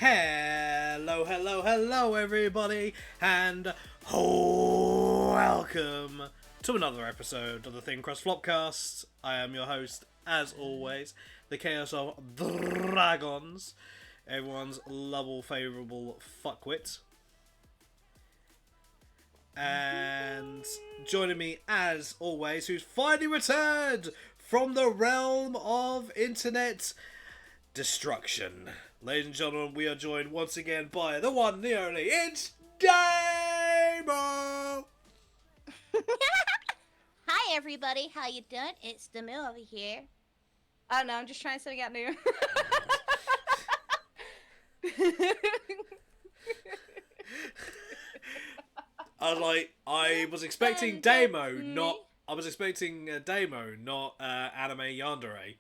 Hello, hello, hello, everybody, and welcome to another episode of the Crust, Flopcast. I am your host, as always, the Chaos of Dragons, everyone's lovable, favourable fuckwit. And joining me, as always, who's finally returned from the realm of internet destruction. Ladies and gentlemen, we are joined once again by the one, the only, it's Damo! Hi everybody, how you doing? It's the Moo over here. Oh no, I'm just trying something out new. I was expecting Damo, not... I was expecting Damo, not anime yandere.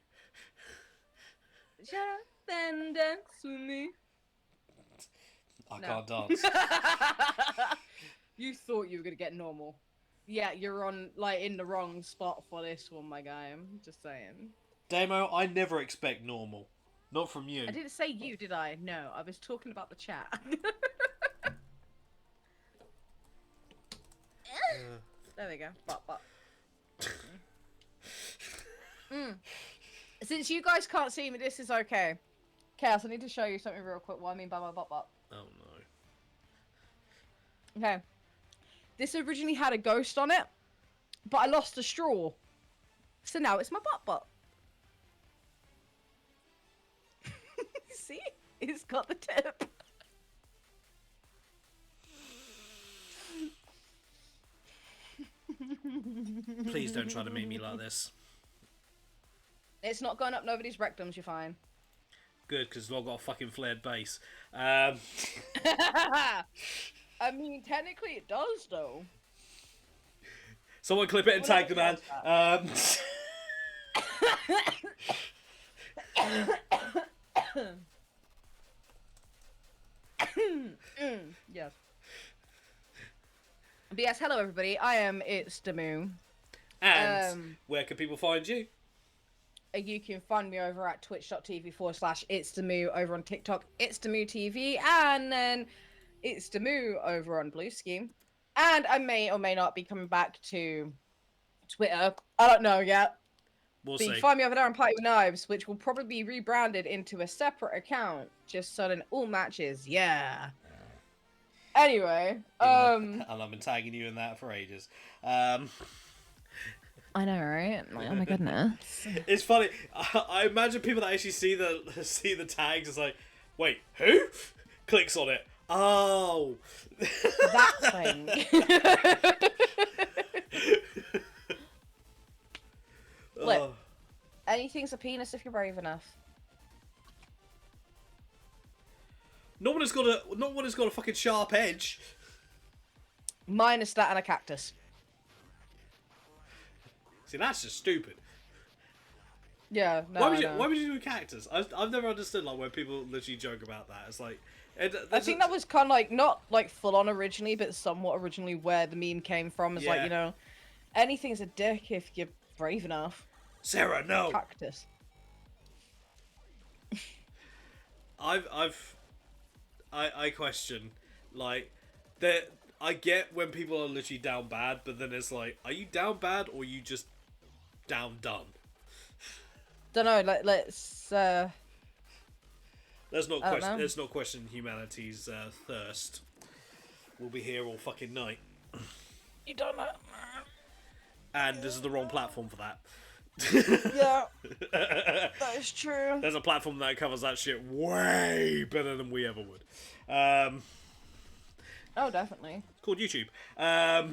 Shut up and dance with me. I can't dance. You thought you were gonna get normal. Yeah, you're on, in the wrong spot for this one, my guy. I'm just saying. Damo, I never expect normal. Not from you. I didn't say you, did I? No, I was talking about the chat. There we go. Bop. Since you guys can't see me, this is okay. Chaos, I need to show you something real quick. What I mean by my bop. Oh no. Okay. This originally had a ghost on it, but I lost a straw. So now it's my bop. See? It's got the tip. Please don't try to make me like this. It's not going up nobody's rectums, you're fine. Good, because I've got a fucking flared base. I mean, technically it does, though. Someone clip it and tag the man. Yes. But yes, hello everybody. I am It's the Moo. And where can people find you? You can find me over at twitch.tv/It's the Moo, over on TikTok, It's the Moo TV, and then It's the Moo over on Blue Scheme. And I may or may not be coming back to Twitter. I don't know yet. We'll but see. You can find me over there on Party with Knives, which will probably be rebranded into a separate account, just so that all matches. Yeah. Anyway, and I've been tagging you in that for ages. I know, right? Like, oh my goodness. It's funny. I imagine people that actually see the tags is like, wait, who? Clicks on it. Oh, that thing. Look, anything's a penis if you're brave enough. Not when it's got a fucking sharp edge. Minus that and a cactus. See, that's just stupid. Yeah, no. Why would you do a cactus? I've never understood when people literally joke about that. It's like, I think that was kind of not full on originally, but somewhat originally where the meme came from. Is anything's a dick if you're brave enough. Sarah, no. Cactus. I question, that I get when people are literally down bad, but then it's like, are you down bad or are you just down done? Don't know. Let's not question humanity's thirst. We'll be here all fucking night. You don't know. And this is the wrong platform for that. Yeah, that is true. There's a platform that covers that shit way better than we ever would. Oh, definitely. It's called YouTube. Oh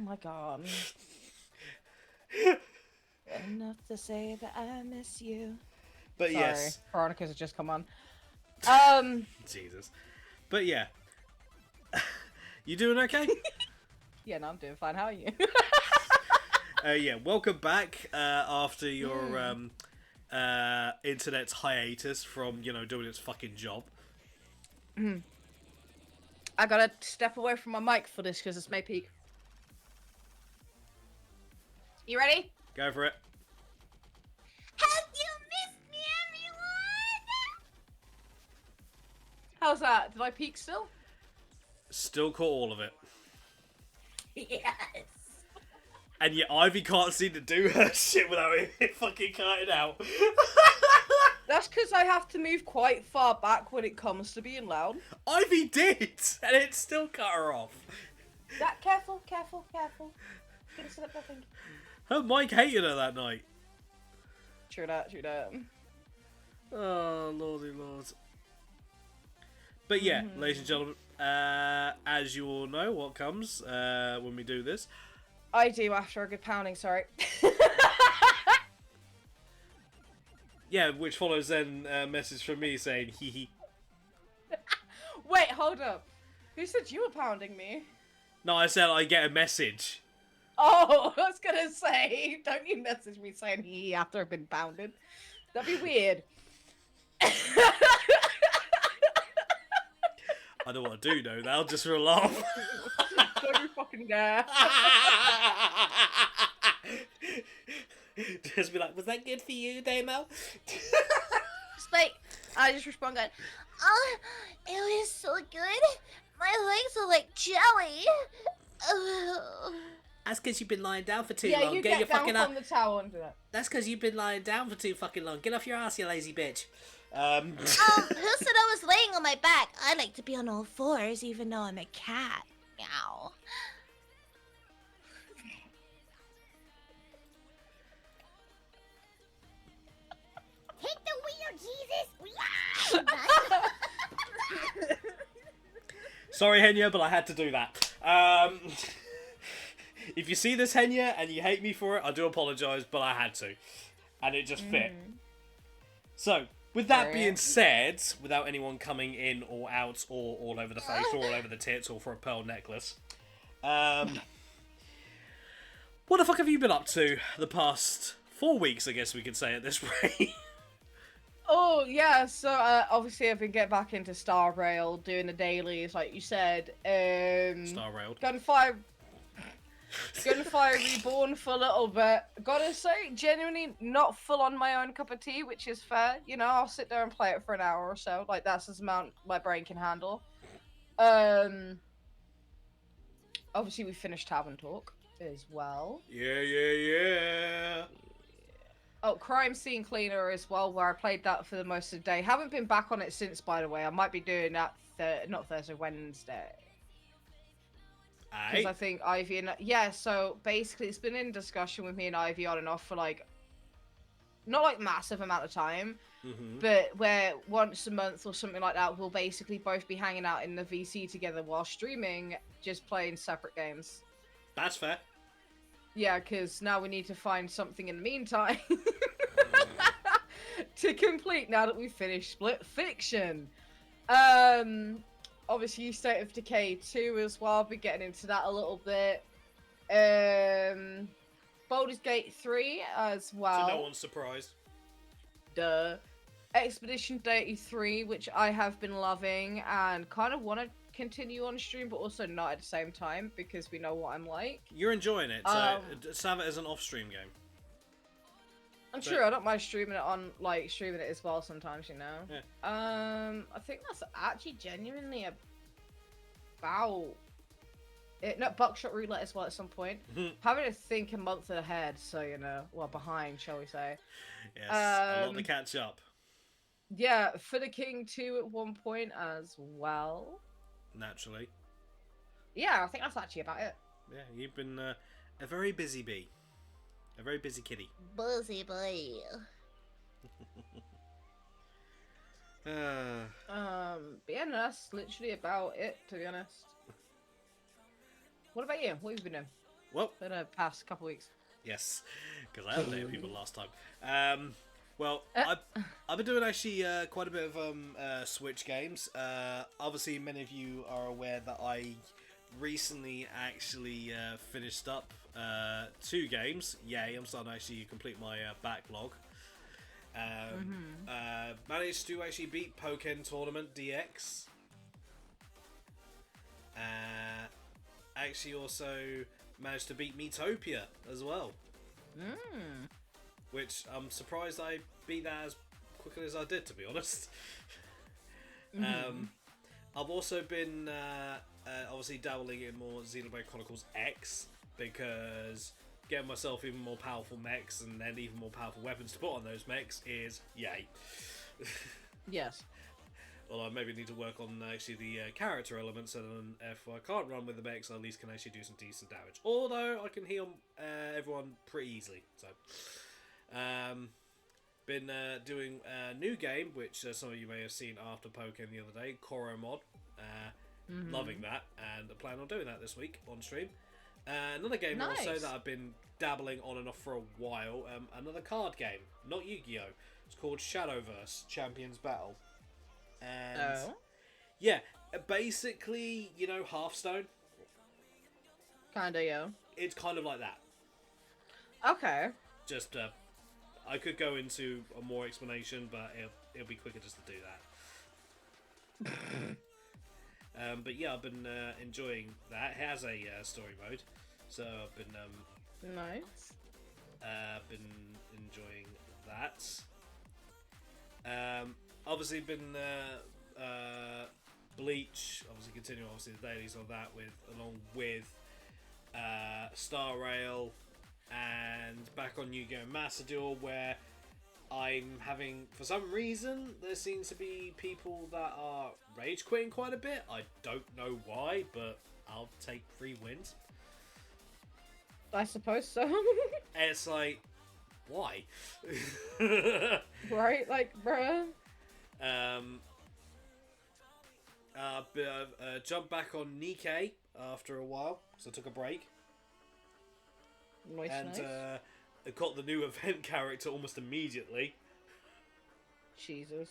my god. Enough to say that I miss you. But Sorry, yes. Veronica's just come on. Jesus. But yeah. You doing okay? Yeah, no, I'm doing fine. How are you? Yeah, welcome back after your internet's hiatus from, doing its fucking job. I gotta step away from my mic for this because it's may peak. You ready? Go for it. Have you missed me, everyone? How's that? Did I peak still? Still caught all of it. Yes. And yet Ivy can't seem to do her shit without it fucking cutting out. That's because I have to move quite far back when it comes to being loud. Ivy did, and it still cut her off. That careful. Gonna sit up there, thank you. Her mic hated her that night. True that. Oh, lordy lord. But yeah, ladies and gentlemen, as you all know, what comes when we do this. I do after a good pounding, sorry. Yeah, which follows then a message from me saying, hee hee. Wait, hold up. Who said you were pounding me? No, I said I get a message. Oh, I was gonna say, don't you message me saying hee after I've been pounded. That'd be weird. I know what I do know now, just for a laugh. Don't you fucking dare. Just be like, was that good for you, Damo? Just like, I just respond going, oh, it was so good. My legs are like jelly. Oh. That's because you've been lying down for too Yeah, long. you Get your down fucking from the towel and do that. That's because you've been lying down for too fucking long. Get off your ass, you lazy bitch. Who said I was laying on my back? I like to be on all fours, even though I'm a cat. Meow. Hit the wheel, Jesus! Sorry, Henya, but I had to do that. If you see this, Henya, and you hate me for it, I do apologise, but I had to. And it just fit. So, with that being said, without anyone coming in or out or all over the face or all over the tits or for a pearl necklace, what the fuck have you been up to the past 4 weeks, I guess we could say at this rate? Oh, yeah, so obviously I've been getting back into Star Rail, doing the dailies, like you said. Star Railed. Gunfire Reborn for a little bit. Gotta say, genuinely not full on my own cup of tea, which is fair. You know, I'll sit there and play it for an hour or so. Like, that's the amount my brain can handle. Obviously, we finished Tavern Talk as well. Yeah. Oh, Crime Scene Cleaner as well, where I played that for the most of the day. Haven't been back on it since, by the way. I might be doing that, not Thursday, Wednesday. Because I think Ivy and... Yeah, so basically it's been in discussion with me and Ivy on and off for like... Not like massive amount of time, but where once a month or something like that, we'll basically both be hanging out in the VC together while streaming, just playing separate games. That's fair. Yeah, because now we need to find something in the meantime to complete now that we've finished Split Fiction. Obviously State of Decay 2 as well. I'll be getting into that a little bit. Baldur's Gate 3 as well. So no one's surprised. Duh. Expedition 33, which I have been loving and kind of want to continue on stream, but also not at the same time because we know what I'm like. You're enjoying it, so have it as an off-stream game. I'm sure I don't mind streaming it on, like, streaming it as well sometimes, you know? Yeah. I think that's actually genuinely about it. No, Buckshot Roulette as well at some point. Having to think a month ahead, so, you know, well, behind, shall we say. Yes, a lot to catch up. Yeah, For the King 2 at one point as well. Naturally. Yeah, I think that's actually about it. Yeah, you've been a very busy bee. A very busy kitty. Busy boy. But yeah, no, that's literally about it, to be honest. What about you? What have you been doing? Well, For the past couple weeks. yes, because I updated people last time. Well, I've been doing actually quite a bit of Switch games. Obviously, many of you are aware that I recently actually finished up 2 games. Yay, I'm starting to actually complete my backlog. Managed to actually beat Pokken Tournament DX. Actually also managed to beat Miitopia as well. Which I'm surprised I beat that as quickly as I did, to be honest. I've also been obviously dabbling in more Xenoblade Chronicles X, because getting myself even more powerful mechs and then even more powerful weapons to put on those mechs is yay. Yes. Well, I maybe need to work on actually the character elements, so then if I can't run with the mechs, I at least can actually do some decent damage. Although I can heal everyone pretty easily. So, been doing a new game, which some of you may have seen after Pokémon the other day, Koro Mod. Loving that, and I plan on doing that this week on stream. Another game also Nice. that I've been dabbling on and off for a while, another card game, not Yu-Gi-Oh! It's called Shadowverse Champions Battle. And yeah, basically, you know, Hearthstone. Kinda, yeah. It's kind of like that. Okay. Just, I could go into a more explanation, but it'll be quicker just to do that. But yeah, I've been enjoying that. It has a story mode, so I've been Nice. been enjoying that. Obviously been Bleach, obviously continuing obviously the dailies on that along with Star Rail, and back on Yu-Gi-Oh! Master Duel, where I'm having, for some reason, there seems to be people that are rage quitting quite a bit. I don't know why, but I'll take 3 wins. I suppose so. It's like, why? Right? Like, bruh. Jumped back on Nikkei after a while, because I took a break. Nice, And nice. I got the new event character almost immediately. Jesus.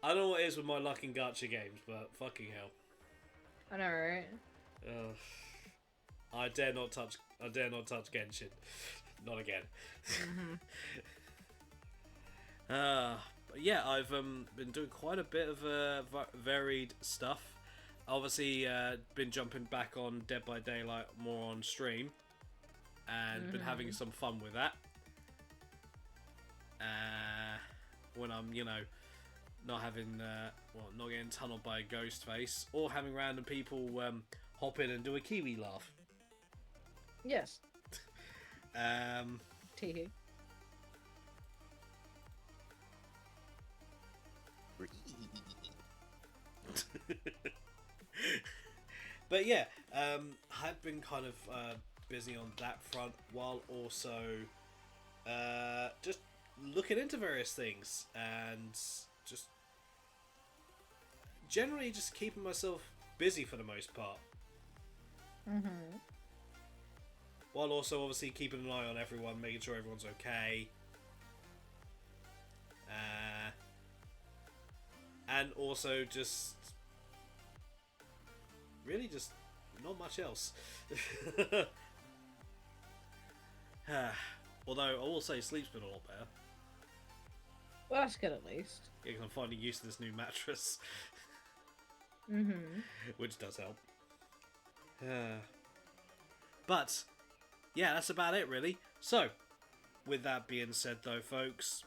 I don't know what it is with my luck in gacha games, but fucking hell. I know, right? Ugh. I dare not touch Genshin. Not again. But yeah, I've been doing quite a bit of varied stuff. Obviously, been jumping back on Dead by Daylight more on stream, and been having some fun with that. When I'm, you know, not having, not getting tunneled by a ghost face, or having random people hop in and do a Kiwi laugh. Yes. Breathe. Teehee. But yeah, I've been kind of busy on that front, while also just looking into various things and just generally just keeping myself busy for the most part. While also obviously keeping an eye on everyone, making sure everyone's okay. And also just really just not much else. Although I will say sleep's been a lot better. Well, that's good at least. Yeah, 'cause I'm finally used to this new mattress. Which does help. But yeah, that's about it really. So, with that being said though, folks,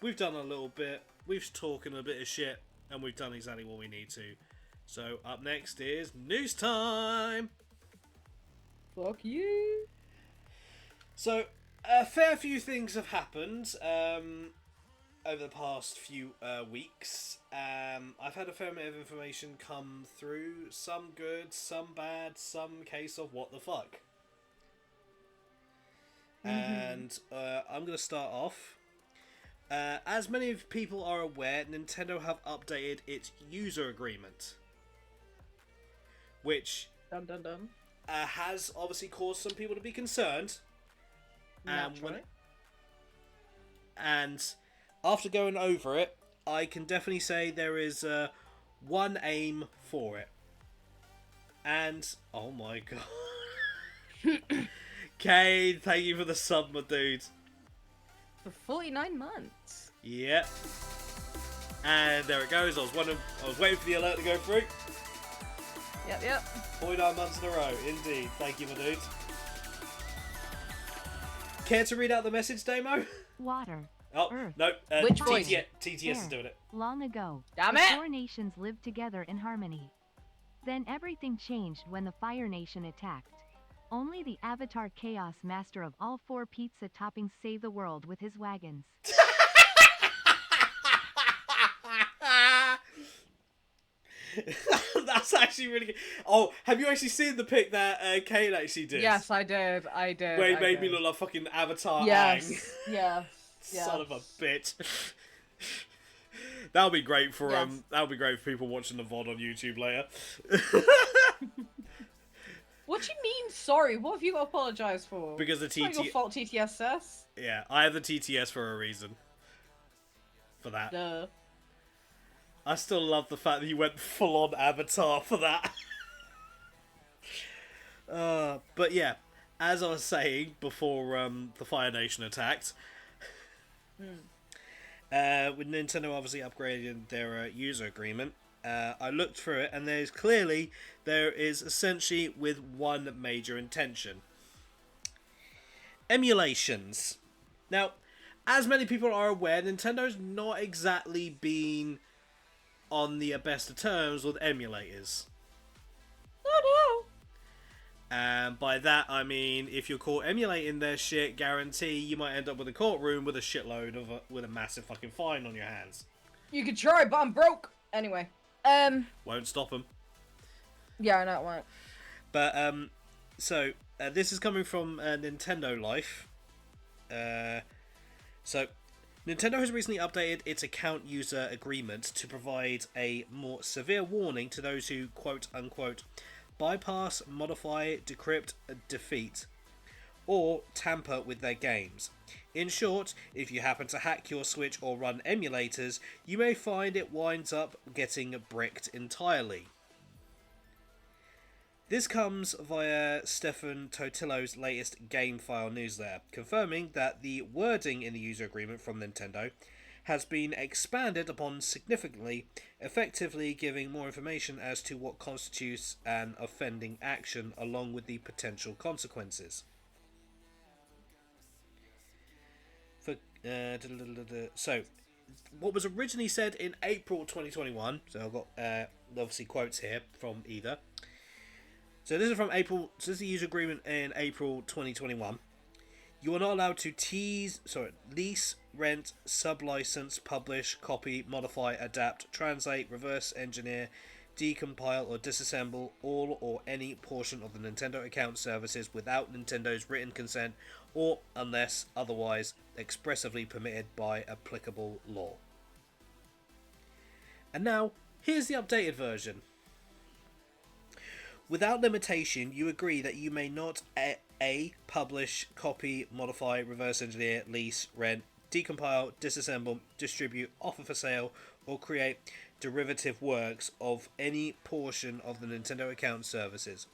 we've done a little bit, we've talking a bit of shit, and we've done exactly what we need to. So up next is news time! Fuck you. So, a fair few things have happened over the past few weeks. I've had a fair bit of information come through, some good, some bad, some case of what the fuck. And I'm going to start off. As many of people are aware, Nintendo have updated its user agreement, which Dun dun dun. has obviously caused some people to be concerned. Naturally. And after going over it, I can definitely say there is one aim for it. And, oh my god. Kane, thank you for the sub, my dude. For 49 months. Yep. And there it goes. I was waiting for the alert to go through. Yep. 49 months in a row, indeed. Thank you, my dude. Care to read out the message, Damo? Water. Oh, Earth. no. Which voice? TTS is Air. doing it. Long ago, Damn the it! 4 nations lived together in harmony. Then everything changed when the Fire Nation attacked. Only the Avatar Chaos Master of all 4 pizza toppings saved the world with his wagons. That's actually really good. Oh, have you actually seen the pic that Kane actually did? Yes, I did. Where he made me look like fucking Avatar Yes. Aang. Yes. Son of a bitch. That'll be great for Yes. that'll be great for people watching the VOD on YouTube later. What do you mean? Sorry, what have you got to apologise for? Because the It's not your TT fault, TTS says. Yeah, I have the TTS for a reason. For that. Duh. I still love the fact that you went full on Avatar for that. But yeah, as I was saying before the Fire Nation attacked, with Nintendo obviously upgrading their user agreement, I looked through it and there is essentially with one major intention. Emulations. Now, as many people are aware, Nintendo's not exactly been on the best of terms with emulators. Oh And by that I mean, if you're caught emulating their shit, guarantee you might end up with a courtroom with a shitload of with a massive fucking fine on your hands. no! You could try, but I'm broke! Anyway. Won't stop them. Yeah, I know it won't. But, so, this is coming from Nintendo Life. So, Nintendo has recently updated its account user agreement to provide a more severe warning to those who, quote-unquote, bypass, modify, decrypt, defeat, or tamper with their games. In short, if you happen to hack your Switch or run emulators, you may find it winds up getting bricked entirely. This comes via Stefan Totillo's latest game file news there, confirming that the wording in the user agreement from Nintendo has been expanded upon significantly, effectively giving more information as to what constitutes an offending action along with the potential consequences. So, what was originally said in April 2021, so I've got obviously quotes here from either. So this is from April. So this is the user agreement in April 2021. You are not allowed to lease, rent, sub-license, publish, copy, modify, adapt, translate, reverse engineer, decompile, or disassemble all or any portion of the Nintendo account services without Nintendo's written consent or unless otherwise expressly permitted by applicable law. And now, here's the updated version. Without limitation, you agree that you may not A. Publish, copy, modify, reverse engineer, lease, rent, decompile, disassemble, distribute, offer for sale, or create derivative works of any portion of the Nintendo account services.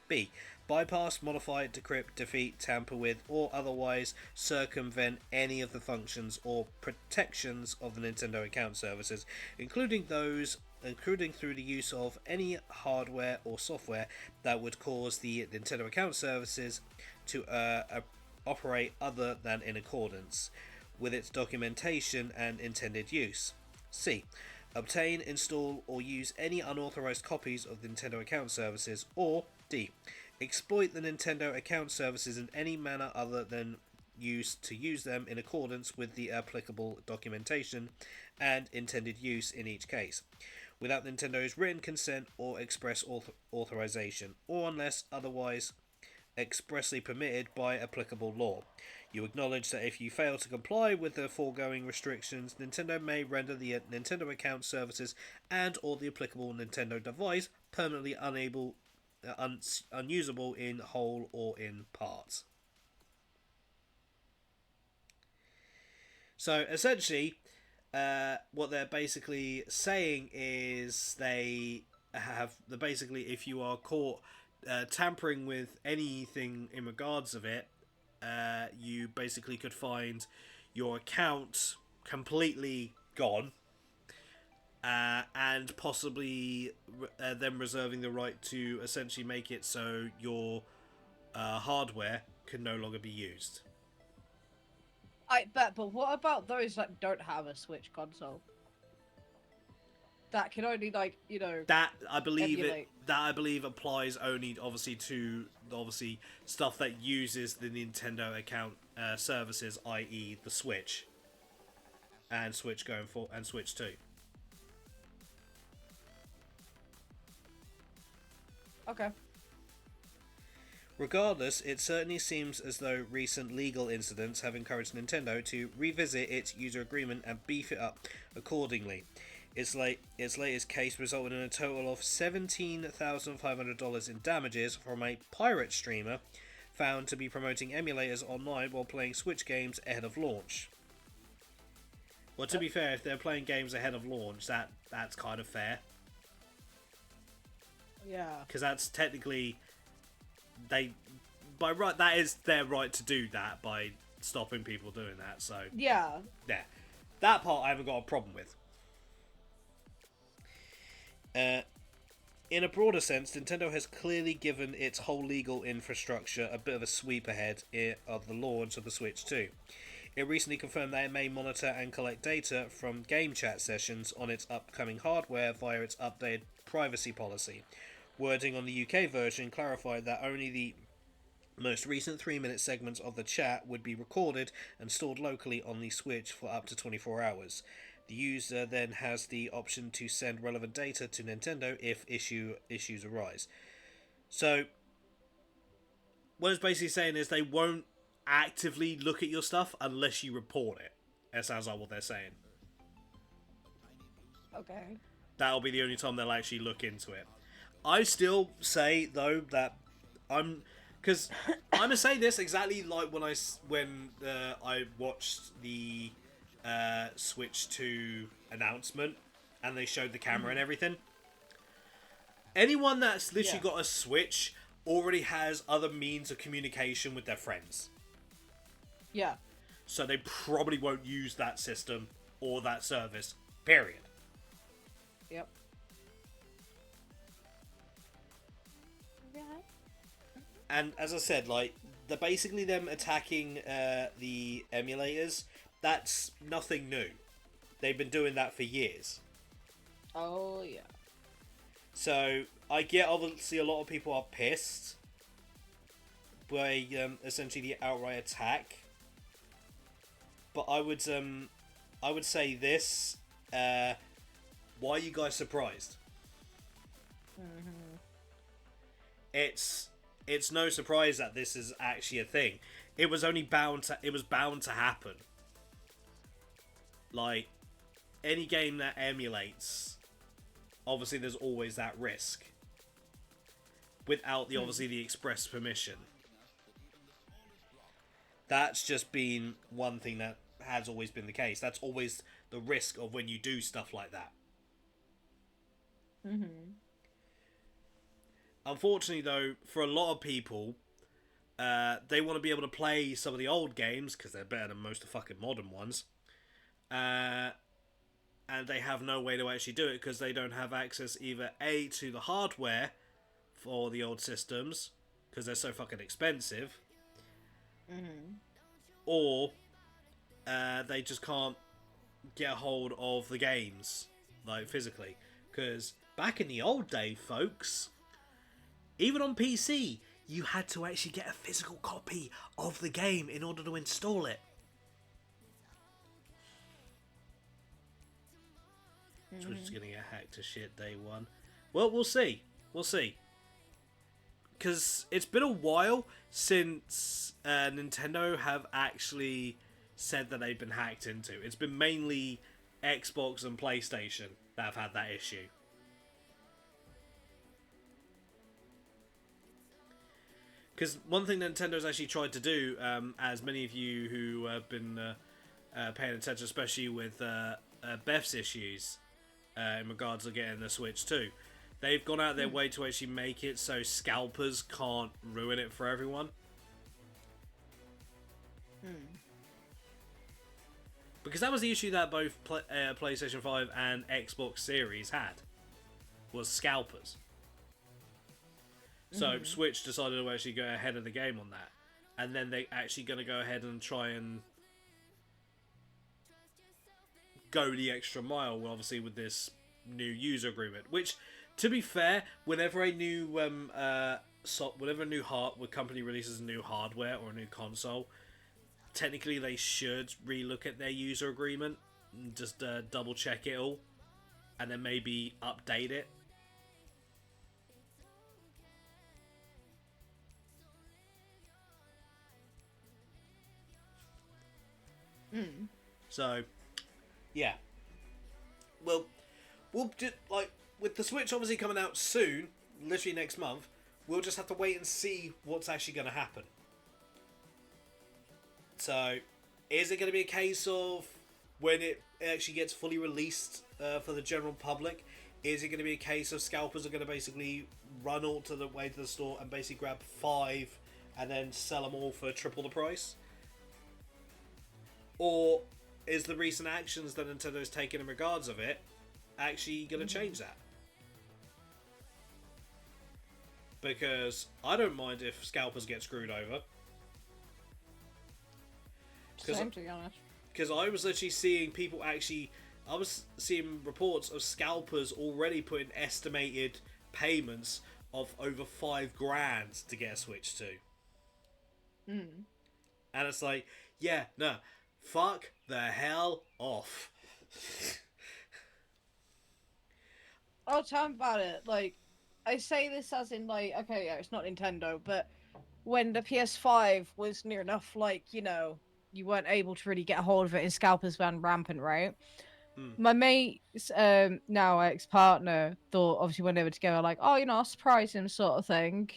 B. Bypass, modify, decrypt, defeat, tamper with, or otherwise circumvent any of the functions or protections of the Nintendo account services, including through the use of any hardware or software that would cause the Nintendo account services to operate other than in accordance with its documentation and intended use. C. Obtain, install, or use any unauthorized copies of the Nintendo account services. Or D. Exploit the Nintendo account services in any manner other than use them in accordance with the applicable documentation and intended use in each case, without Nintendo's written consent or express authorization, or unless otherwise expressly permitted by applicable law. You acknowledge that if you fail to comply with the foregoing restrictions, Nintendo may render the Nintendo account services and or the applicable Nintendo device permanently unusable in whole or in part. So essentially, what they're basically saying is if you are caught tampering with anything in regards of it, you basically could find your account completely gone, and possibly them reserving the right to essentially make it so your hardware can no longer be used. I bet, but what about those that don't have a Switch console? That can only, like, you know, That I believe emulate. applies only obviously to stuff that uses the Nintendo account services, i.e. the Switch and Switch going for and Switch 2. Okay. Regardless, it certainly seems as though recent legal incidents have encouraged Nintendo to revisit its user agreement and beef it up accordingly. Its latest case resulted in a total of $17,500 in damages from a pirate streamer found to be promoting emulators online while playing Switch games ahead of launch. Well, to be fair, if they're playing games ahead of launch, that's kind of fair. Yeah. Because that's technically... that is their right to do that by stopping people doing that. So Yeah. that part I haven't got a problem with. In a broader sense, Nintendo has clearly given its whole legal infrastructure a bit of a sweep ahead of the launch of the Switch 2. It recently confirmed that it may monitor and collect data from game chat sessions on its upcoming hardware via its updated privacy policy. Wording on the UK version clarified that only the most recent 3-minute segments of the chat would be recorded and stored locally on the Switch for up to 24 hours. The user then has the option to send relevant data to Nintendo if issues arise. So, what it's basically saying is they won't actively look at your stuff unless you report it. That sounds like what they're saying. Okay. That'll be the only time they'll actually look into it. I still say though that I'm gonna say this exactly like when I watched the Switch 2 announcement and they showed the camera and everything. Anyone that's literally got a Switch already has other means of communication with their friends. Yeah. So they probably won't use that system or that service. Period. Yep. And as I said, like, they're basically them attacking the emulators. That's nothing new. They've been doing that for years. Oh, yeah. So, I get obviously a lot of people are pissed by essentially the outright attack. But I would say this, why are you guys surprised? Mm-hmm. It's no surprise that this is actually a thing. It was bound to happen. Like, any game that emulates, obviously there's always that risk. Without the express permission. That's just been one thing that has always been the case. That's always the risk of when you do stuff like that. Mm-hmm. Unfortunately, though, for a lot of people, they want to be able to play some of the old games because they're better than most of the fucking modern ones. And they have no way to actually do it because they don't have access either A, to the hardware for the old systems because they're so fucking expensive, or they just can't get a hold of the games, like, physically. Because back in the old day, folks, even on PC, you had to actually get a physical copy of the game in order to install it. Switch is gonna get hacked to shit day one. Well, we'll see. We'll see. Because it's been a while since Nintendo have actually said that they've been hacked into. It's been mainly Xbox and PlayStation that have had that issue. Because one thing Nintendo's actually tried to do, as many of you who have been paying attention, especially with Beth's issues in regards to getting the Switch 2, they've gone out their way to actually make it so scalpers can't ruin it for everyone. Because that was the issue that both PlayStation 5 and Xbox Series had, was scalpers. So Switch decided to actually go ahead of the game on that. And then they're actually going to go ahead and try and go the extra mile, obviously, with this new user agreement. Which, to be fair, whenever a new company releases a new hardware or a new console, technically they should relook at their user agreement and just double check it all, and then maybe update it. So, yeah. Well, we'll just, like, with the Switch obviously coming out soon, literally next month, we'll just have to wait and see what's actually going to happen. So, is it going to be a case of when it actually gets fully released for the general public? Is it going to be a case of scalpers are going to basically run all to the way to the store and basically grab 5 and then sell them all for triple the price? Or is the recent actions that Nintendo's taken in regards of it actually going to change that? Because I don't mind if scalpers get screwed over. Same, to be honest. Because I was literally seeing people actually... I was seeing reports of scalpers already putting estimated payments of over $5,000 to get a Switch 2. And it's like, yeah, no, fuck the hell off. Oh, tell me about it. Like, I say this as in, like, okay, yeah, it's not Nintendo, but when the PS5 was near enough, like, you know, you weren't able to really get a hold of it and scalpers ran rampant, right? My mate's now ex-partner thought, obviously, when they were together, like, oh, you know, I'll surprise him, sort of thing.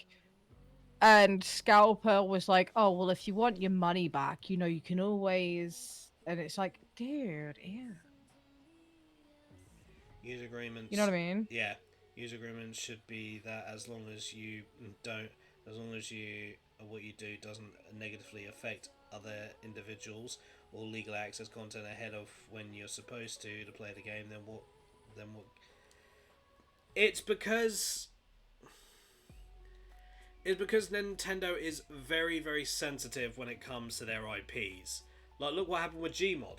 And Scalper was like, oh, well, if you want your money back, you know, you can always... And it's like, dude, ew. User agreements. You know what I mean? Yeah. User agreements should be that as long as you don't... As long as you... What you do doesn't negatively affect other individuals or legal access content ahead of when you're supposed to play the game, then what... It's because Nintendo is very, very sensitive when it comes to their IPs. Like, look what happened with Gmod.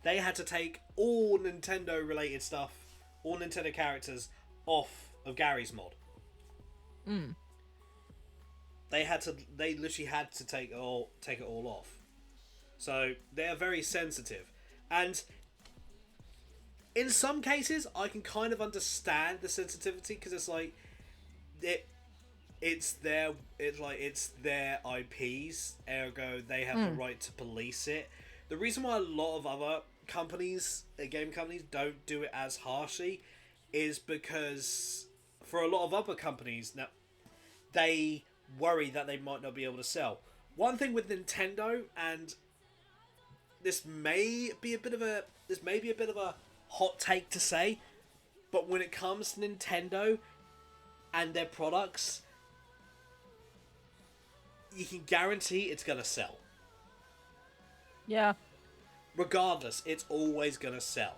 They had to take all Nintendo-related stuff, all Nintendo characters, off of Gary's mod. They literally had to take it all off. So they are very sensitive, and in some cases, I can kind of understand the sensitivity because it's like it's their IPs, ergo they have the right to police it. The reason why a lot of other companies, game companies, don't do it as harshly is because for a lot of other companies now, they worry that they might not be able to sell. One thing with Nintendo, and this may be a bit of a hot take to say, but when it comes to Nintendo and their products, you can guarantee it's gonna sell. Yeah. Regardless, it's always gonna sell.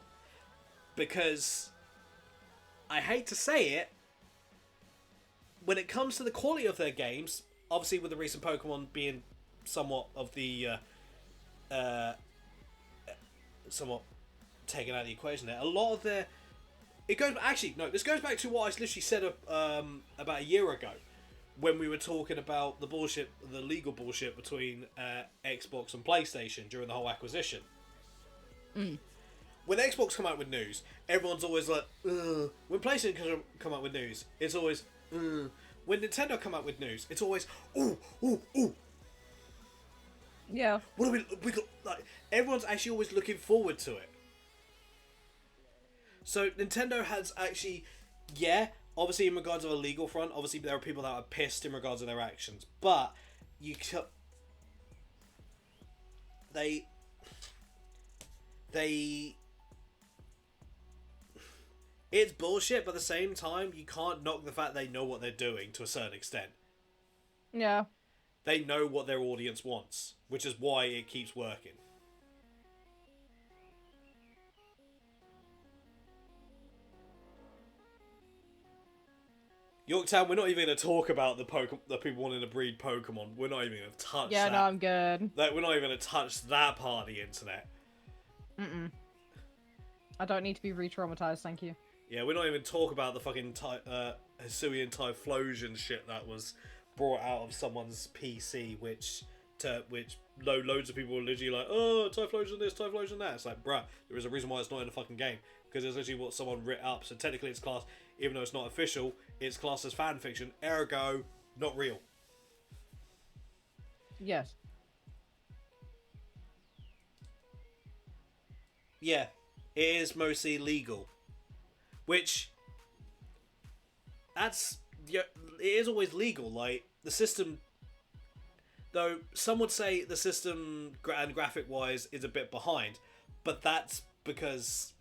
Because I hate to say it, when it comes to the quality of their games, obviously with the recent Pokemon being somewhat of the somewhat taken out of the equation there, a lot of their... this goes back to what I literally said about a year ago when we were talking about the legal bullshit between Xbox and PlayStation during the whole acquisition. When Xbox come out with news, everyone's always like, ugh. When PlayStation come out with news, it's always, ugh. When Nintendo come out with news, it's always, ooh, ooh, ooh. Yeah. What do we got, like, everyone's actually always looking forward to it. So Nintendo has actually, obviously in regards of a legal front, obviously there are people that are pissed in regards of their actions, but they it's bullshit, but at the same time, you can't knock the fact they know what they're doing to a certain extent. Yeah. They know what their audience wants, which is why it keeps working. Yorktown, we're not even going to talk about the people wanting to breed Pokemon. We're not even going to touch that. Yeah, no, I'm good. Like, we're not even going to touch that part of the internet. I don't need to be re-traumatized, thank you. Yeah, we're not even talk about the fucking Hisuian Typhlosion shit that was brought out of someone's PC, which loads of people were literally like, oh, Typhlosion this, Typhlosion that. It's like, bruh, there is a reason why it's not in the fucking game, because it's literally what someone writ up. So technically it's classed, even though it's not official, it's classed as fan fiction, ergo, not real. Yes. Yeah, it is mostly legal. Which, it is always legal. Like, the system, though some would say the system and graphic wise is a bit behind, but that's because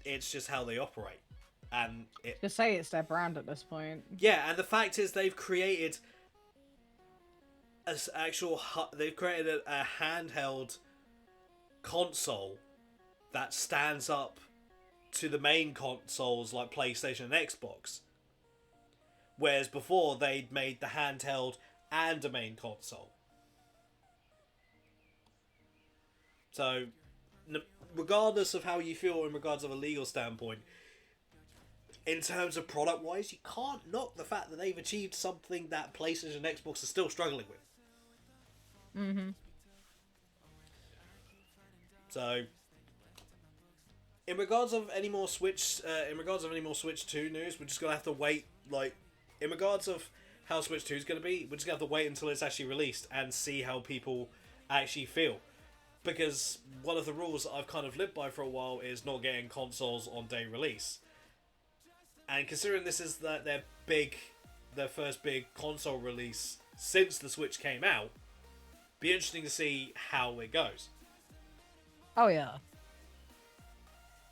it's just how they operate. And Just say it's their brand at this point. yeah, and the fact is they've created a handheld console that stands up to the main consoles like PlayStation and Xbox, whereas before they'd made the handheld and a main console. So regardless of how you feel in regards of a legal standpoint, in terms of product wise, you can't knock the fact that they've achieved something that PlayStation and Xbox are still struggling with. Mm-hmm. So in regards of any more Switch 2 news, we're just gonna have to wait. Like, in regards of how Switch 2 is gonna be, we're just gonna have to wait until it's actually released and see how people actually feel. Because one of the rules that I've kind of lived by for a while is not getting consoles on day release. And considering this is their first big console release since the Switch came out, be interesting to see how it goes. Oh yeah.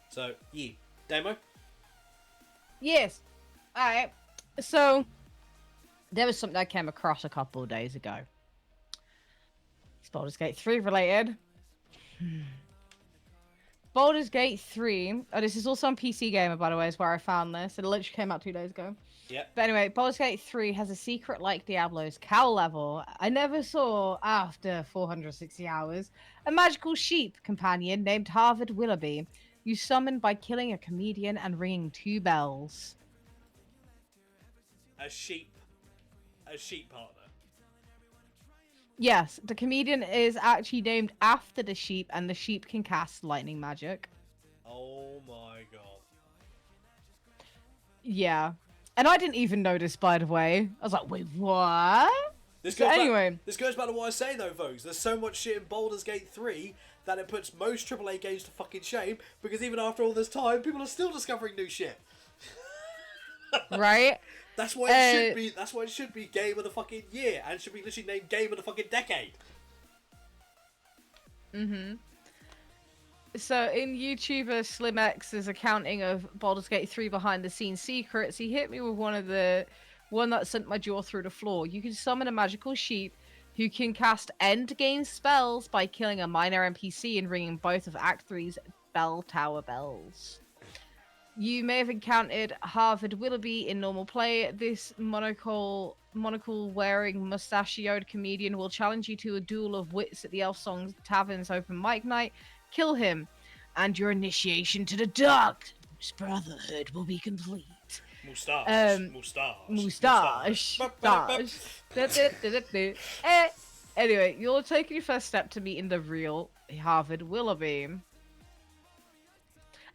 So, yeah. Demo? Yes. Alright. So, there was something I came across a couple of days ago. It's Baldur's Gate 3 related. Baldur's Gate 3. Oh, this is also on PC Gamer, by the way, is where I found this. It literally came out 2 days ago. Yep. But anyway, Baldur's Gate 3 has a secret like Diablo's cow level. I never saw, after 460 hours, a magical sheep companion named Harvard Willoughby. You summon by killing a comedian and ringing 2 bells. A sheep partner. Yes, the comedian is actually named after the sheep, and the sheep can cast lightning magic. Oh my god. Yeah. And I didn't even notice, by the way. I was like, wait, what? This So goes anyway. back, this goes back to what I say though, folks. There's so much shit in Baldur's Gate 3 that it puts most AAA games to fucking shame, because even after all this time, people are still discovering new shit. Right? That's why it should be. That's why it should be Game of the fucking Year, and should be literally named Game of the fucking Decade. Mm-hmm. So in YouTuber SlimX's accounting of Baldur's Gate 3 behind the scenes secrets, he hit me with one that sent my jaw through the floor. You can summon a magical sheep who can cast end game spells by killing a minor NPC and ringing both of Act 3's bell tower bells. You may have encountered Harvard Willoughby in normal play. This monocle-wearing, mustachioed comedian will challenge you to a duel of wits at the Elf Song Tavern's open mic night. Kill him, and your initiation to the Dark Brotherhood will be complete. Moustache. Anyway, you're taking your first step to meeting the real Harvard Willoughby.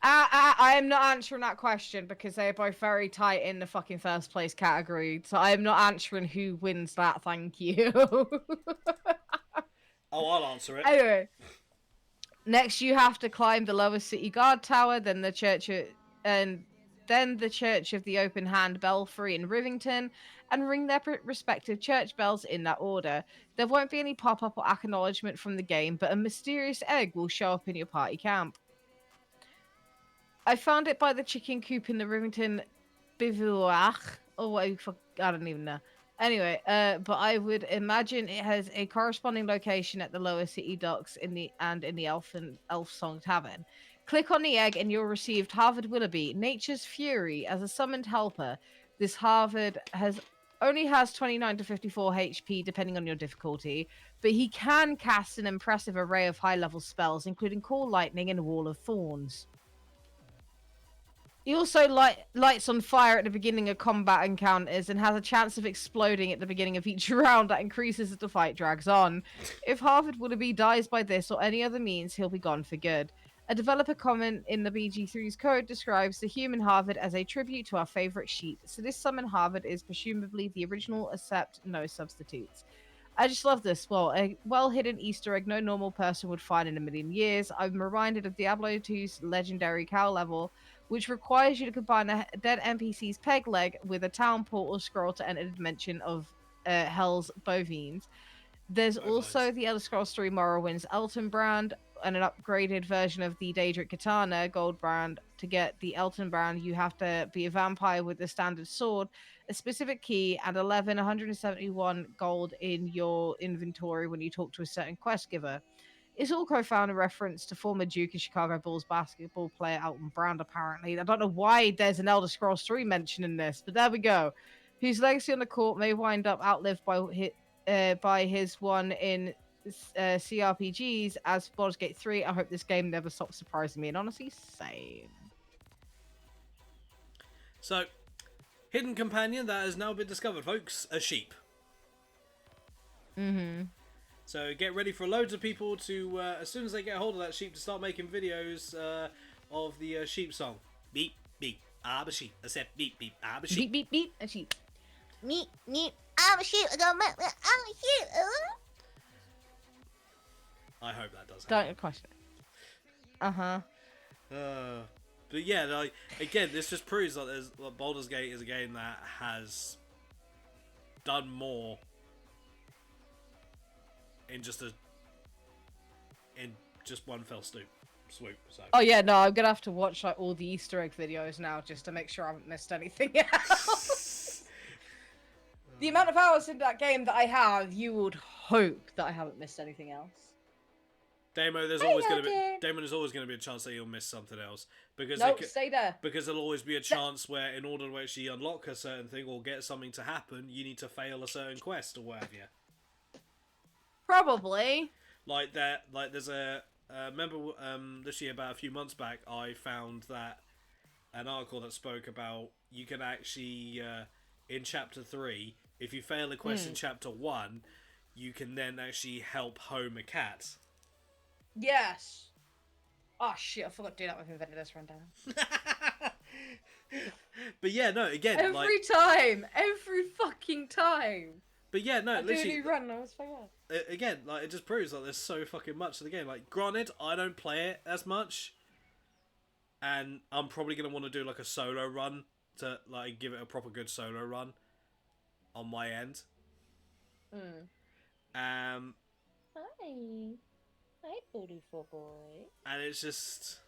I am not answering that question because they are both very tight in the fucking first place category. So I am not answering who wins that. Thank you. Oh, I'll answer it. Anyway, next you have to climb the lower city guard tower, then the church of the Open Hand Belfry in Rivington, and ring their respective church bells in that order. There won't be any pop-up or acknowledgement from the game, but a mysterious egg will show up in your party camp. I found it by the chicken coop in the Rivington Bivouac. Oh, I don't even know. Anyway, but I would imagine it has a corresponding location at the lower city docks in the Elf Song Tavern. Click on the egg and you'll receive Harvard Willoughby, Nature's Fury, as a summoned helper. This Harvard has only has 29 to 54 HP depending on your difficulty, but he can cast an impressive array of high-level spells, including Call Lightning and Wall of Thorns. He also lights on fire at the beginning of combat encounters and has a chance of exploding at the beginning of each round that increases as the fight drags on. If Harvard Willoughby dies by this or any other means, he'll be gone for good. A developer comment in the BG3's code describes the human Harvard as a tribute to our favorite sheep, so this summon Harvard is presumably the original, except no substitutes. I just love this. Well, a well-hidden Easter egg no normal person would find in a million years. I'm reminded of Diablo 2's legendary cow level, which requires you to combine a dead NPC's peg leg with a town portal scroll to enter the dimension of Hell's Bovines. There's also the Elder Scrolls 3 Morrowind's Elton brand and an upgraded version of the Daedric Katana Gold brand. To get the Elton brand, you have to be a vampire with the standard sword, a specific key, and 171 gold in your inventory when you talk to a certain quest giver. It's all co-found a reference to former Duke of Chicago Bulls basketball player Elton Brand, apparently. I don't know why there's an Elder Scrolls 3 mention in this, but there we go. Whose legacy on the court may wind up outlived by his one in CRPGs as Baldur's Gate 3. I hope this game never stops surprising me, and honestly, same. So, hidden companion that has now been discovered, folks. A sheep. Mm-hmm. So get ready for loads of people to, as soon as they get a hold of that sheep, to start making videos of the sheep song. Beep, beep, I'm a sheep. I said beep, beep, I'm a sheep. Beep, beep, beep, a sheep. Meep, meep, I'm a sheep. I'm a sheep. I hope that does happen. Don't question it. Uh-huh. But yeah, like, again, this just proves that Baldur's Gate is a game that has done more in just one fell swoop. So. Oh yeah, no, I'm gonna have to watch like all the Easter egg videos now just to make sure I haven't missed anything else. The amount of hours in that game that I have, you would hope that I haven't missed anything else. Damo, there's always gonna be a chance that you'll miss something else because Stay there. Because there'll always be a chance where, in order to actually unlock a certain thing or get something to happen, you need to fail a certain quest or whatever. Probably. Like that. Like there's a remember this year, about a few months back, I found that an article that spoke about you can actually in chapter 3, if you fail a quest in chapter 1, you can then actually help home a cat. Yes. Oh shit! I forgot to do that with invented this rundown. But yeah, no. Again, every fucking time. But yeah, no. I do a new run, and I was forget. Again, like, it just proves that there's so fucking much to the game. Like, granted, I don't play it as much, and I'm probably gonna want to do like a solo run to like give it a proper good solo run on my end. Hi. Hi, beautiful boy. And it's just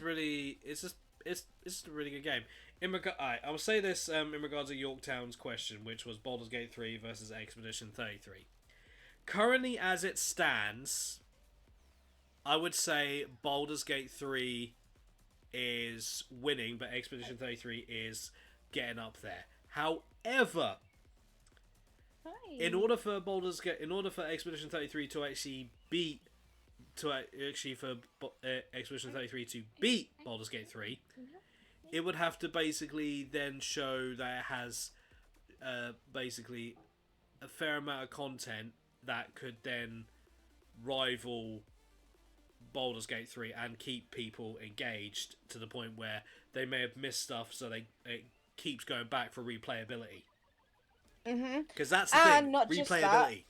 really, it's just a really good game. I'll say this in regards to Yorktown's question, which was Baldur's Gate 3 versus Expedition 33. Currently, as it stands, I would say Baldur's Gate 3 is winning, but Expedition 33 is getting up there. However, in order for Expedition 33 to actually beat, Expedition 33 to beat Baldur's Gate 3, it would have to basically then show that it has basically a fair amount of content that could then rival Baldur's Gate 3 and keep people engaged to the point where they may have missed stuff, so it keeps going back for replayability. Because that's the thing, replayability.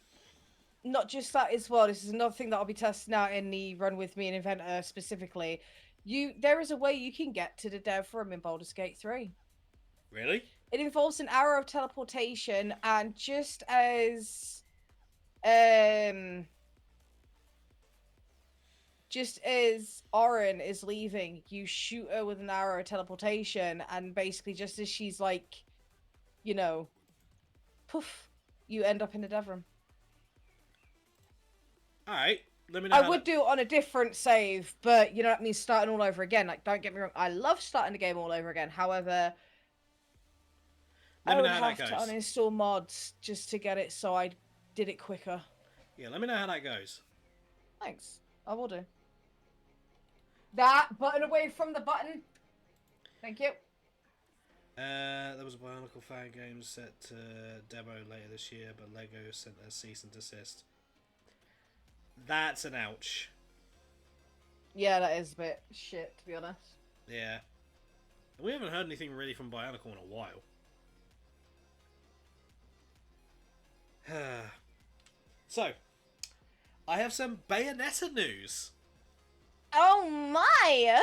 Not just that as well. This is another thing that I'll be testing out in the Run With Me and Inventor specifically. There is a way you can get to the dev room in Baldur's Gate 3. Really? It involves an arrow of teleportation, and just as Orin is leaving, you shoot her with an arrow of teleportation, and basically just as she's like, you know, poof, you end up in the dev room. Alright, let me know. I would do it on a different save, but you know what I mean, starting all over again. Like, don't get me wrong, I love starting the game all over again. However, Let I me know would how that have to goes. uninstall mods just to get it so I did it quicker. Yeah, let me know how that goes. Thanks. I will do. That button away from the button. Thank you. There was a Bionicle fan game set to demo later this year, but Lego sent a cease and desist. That's an ouch. Yeah, that is a bit shit, to be honest. Yeah. We haven't heard anything really from Bionicle in a while. So, I have some Bayonetta news. Oh my!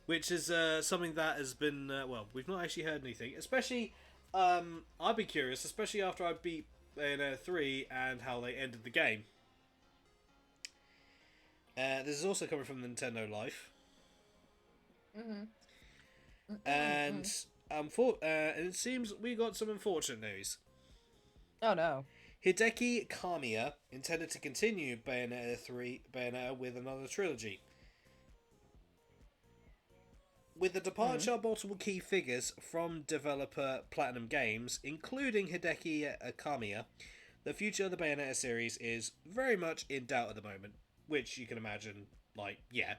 Which is something that has been, well, we've not actually heard anything. Especially, I'd be curious, especially after I beat Bayonetta 3 and how they ended the game. This is also coming from Nintendo Life. And it seems we got some unfortunate news. Oh no. Hideki Kamiya intended to continue Bayonetta with another trilogy. With the departure of multiple key figures from developer Platinum Games, including Hideki Kamiya, the future of the Bayonetta series is very much in doubt at the moment. Which you can imagine, yeah.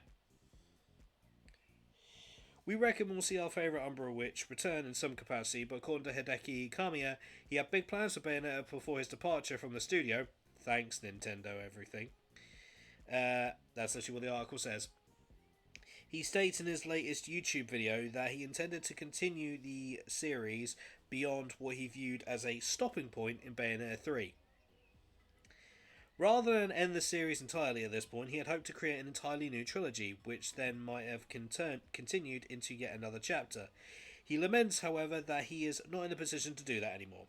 We reckon we'll see our favourite Umbra Witch return in some capacity, but according to Hideki Kamiya, he had big plans for Bayonetta before his departure from the studio. Thanks, Nintendo, everything. That's actually what the article says. He states in his latest YouTube video that he intended to continue the series beyond what he viewed as a stopping point in Bayonetta 3. Rather than end the series entirely at this point, he had hoped to create an entirely new trilogy, which then might have continued into yet another chapter. He laments, however, that he is not in a position to do that anymore.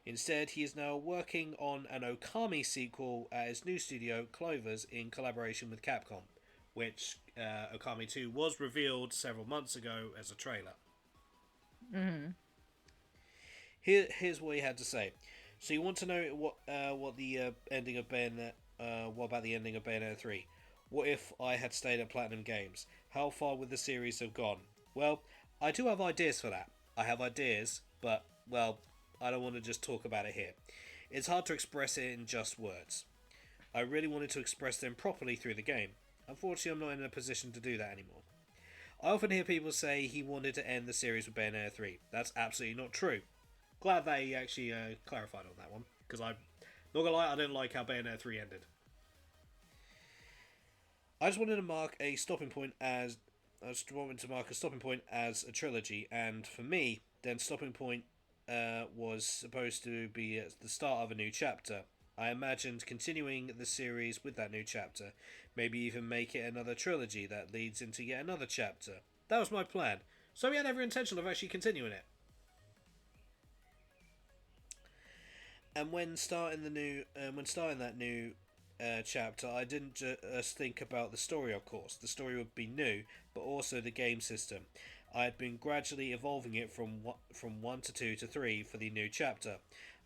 Instead, he is now working on an Okami sequel at his new studio, Clover's, in collaboration with Capcom, which Okami 2 was revealed several months ago as a trailer. Here's what he had to say. So you want to know what the ending of Bayonetta? What about the ending of Bayonetta 3? What if I had stayed at Platinum Games? How far would the series have gone? Well, I do have ideas for that. I have ideas, but well, I don't want to just talk about it here. It's hard to express it in just words. I really wanted to express them properly through the game. Unfortunately, I'm not in a position to do that anymore. I often hear people say he wanted to end the series with Bayonetta 3. That's absolutely not true. Glad that he actually clarified on that one, because I'm not gonna lie, I didn't like how Bayonetta 3 ended. I just wanted to mark a stopping point as a trilogy, and for me, then stopping point was supposed to be at the start of a new chapter. I imagined continuing the series with that new chapter, maybe even make it another trilogy that leads into yet another chapter. That was my plan, so we had every intention of actually continuing it. And when starting that new chapter, I didn't just think about the story. Of course, the story would be new, but also the game system. I had been gradually evolving it from 1 to 2 to 3 for the new chapter.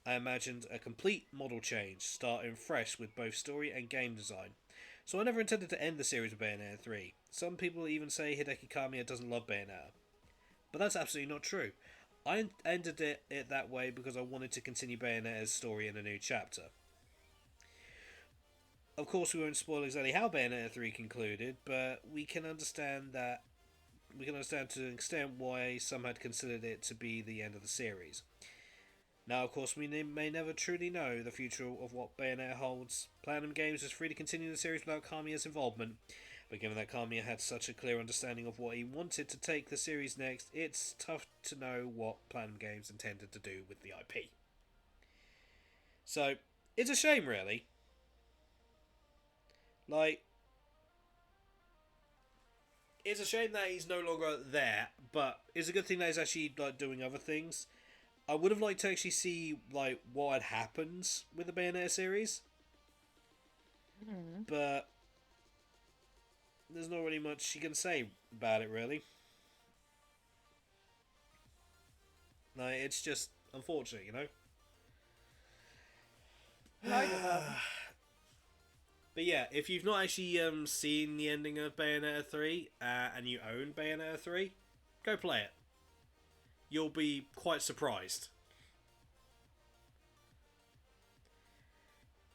I imagined a complete model change, starting fresh with both story and game design. So I never intended to end the series with Bayonetta 3. Some people even say Hideki Kamiya doesn't love Bayonetta, but that's absolutely not true. I ended it that way because I wanted to continue Bayonetta's story in a new chapter. Of course, we won't spoil exactly how Bayonetta 3 concluded, but we can understand to an extent why some had considered it to be the end of the series. Now, of course, we may never truly know the future of what Bayonetta holds. Platinum Games is free to continue the series without Kamiya's involvement, but given that Kamiya had such a clear understanding of what he wanted to take the series next, it's tough to know what Platinum Games intended to do with the IP. So, it's a shame, really. It's a shame that he's no longer there, but it's a good thing that he's actually doing other things. I would have liked to actually see what had happened with the Bayonetta series, but there's not really much you can say about it, really. It's just unfortunate, you know. But yeah, if you've not actually seen the ending of Bayonetta 3 and you own Bayonetta 3, go play it. you'll be quite surprised.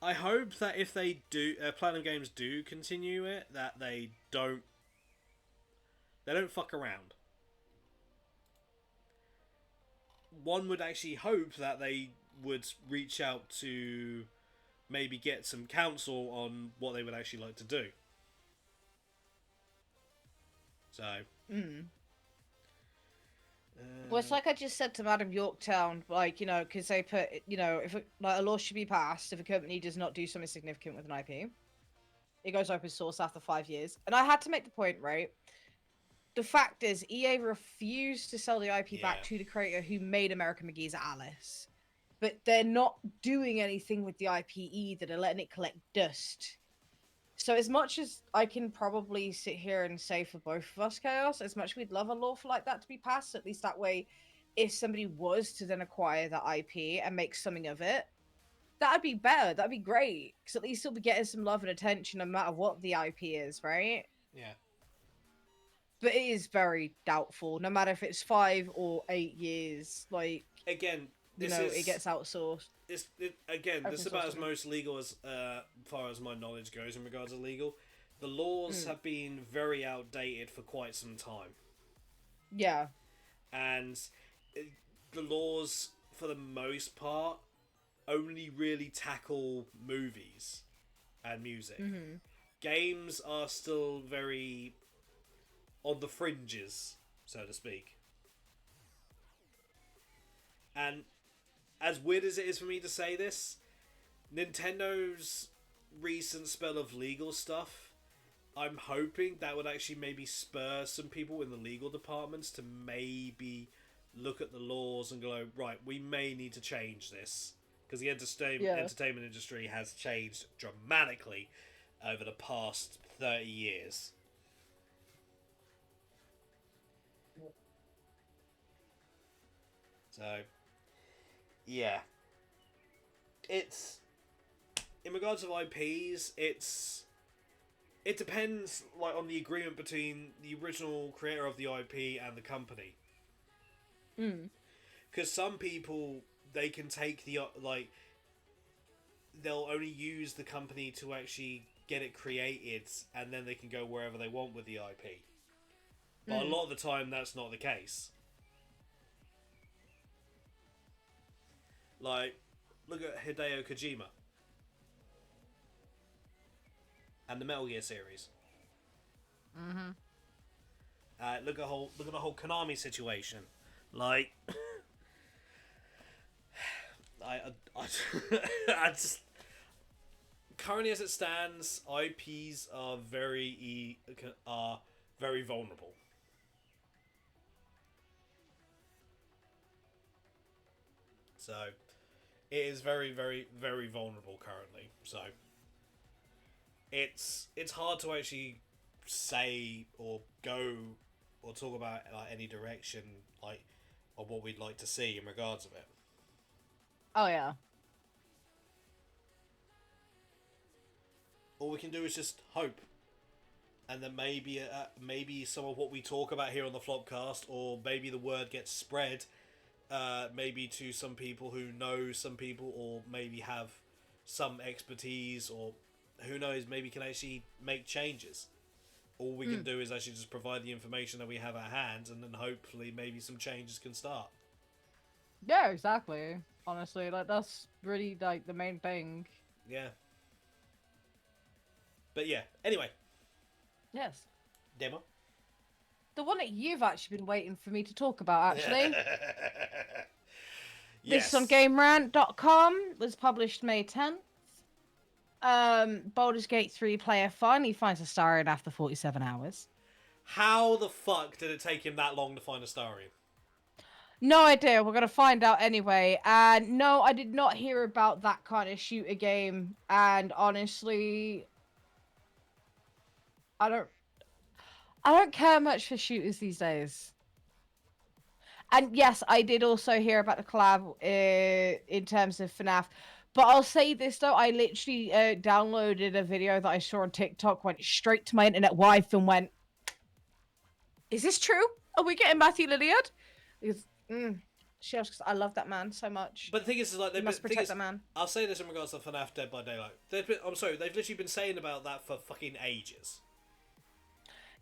I hope that if they do, Platinum Games do continue it, that they don't fuck around. One would actually hope that they would reach out to maybe get some counsel on what they would actually like to do. So. Well, it's like I just said to Madam Yorktown, like, you know, because they put, you know, if like a law should be passed if a company does not do something significant with an IP, it goes open source after 5 years. And I had to make the point, right? The fact is, EA refused to sell the IP back to the creator who made American McGee's Alice. But they're not doing anything with the IP either. They're letting it collect dust. So as much as I can probably sit here and say for both of us, Chaos, as much as we'd love a law for like that to be passed, at least that way, if somebody was to then acquire that IP and make something of it, that'd be better. That'd be great. Because at least it'll be getting some love and attention no matter what the IP is, right? Yeah. But it is very doubtful, no matter if it's 5 or 8 years. Like, again, it gets outsourced. This is about as most legal as far as my knowledge goes in regards to legal. The laws have been very outdated for quite some time. Yeah. And the laws, for the most part, only really tackle movies and music. Games are still very on the fringes, so to speak. And as weird as it is for me to say this, Nintendo's recent spell of legal stuff, I'm hoping that would actually maybe spur some people in the legal departments to maybe look at the laws and go, right, we may need to change this. Because the entertainment industry has changed dramatically over the past 30 years. So, yeah. It's... In regards of IPs, it depends like on the agreement between the original creator of the IP and the company. Because some people, they can take the, like, they'll only use the company to actually get it created, and then they can go wherever they want with the IP. But a lot of the time, that's not the case. Like, look at Hideo Kojima and the Metal Gear series. Look at the whole Konami situation. Like, I just currently as it stands, IPs are very vulnerable. So, it is very, very, very vulnerable currently. So, it's hard to actually say or go or talk about like any direction like of what we'd like to see in regards of it. Oh yeah. All we can do is just hope, and then maybe some of what we talk about here on the Flopcast, or maybe the word gets spread, maybe to some people who know some people, or maybe have some expertise, or who knows, maybe can actually make changes. All we can do is actually just provide the information that we have at hand, and then hopefully maybe some changes can start. Yeah, exactly. Honestly, like that's really like the main thing. Yeah. But yeah, anyway. Yes. Demo? The one that you've actually been waiting for me to talk about, actually. Yes. This on GameRant.com was published May 10th. Baldur's Gate 3 player finally finds Astarion after 47 hours. How the fuck did it take him that long to find Astarion? No idea. We're gonna find out anyway. And no, I did not hear about that kind of shooter game. And honestly, I don't care much for shooters these days. And yes, I did also hear about the collab in terms of FNAF. But I'll say this though, I literally downloaded a video that I saw on TikTok, went straight to my internet wife and went, "Is this true? Are we getting Matthew Lillard?" Because Shucks, I love that man so much. But the thing is like You must protect that man. I'll say this in regards to FNAF Dead by Daylight. I'm sorry, they've literally been saying about that for fucking ages.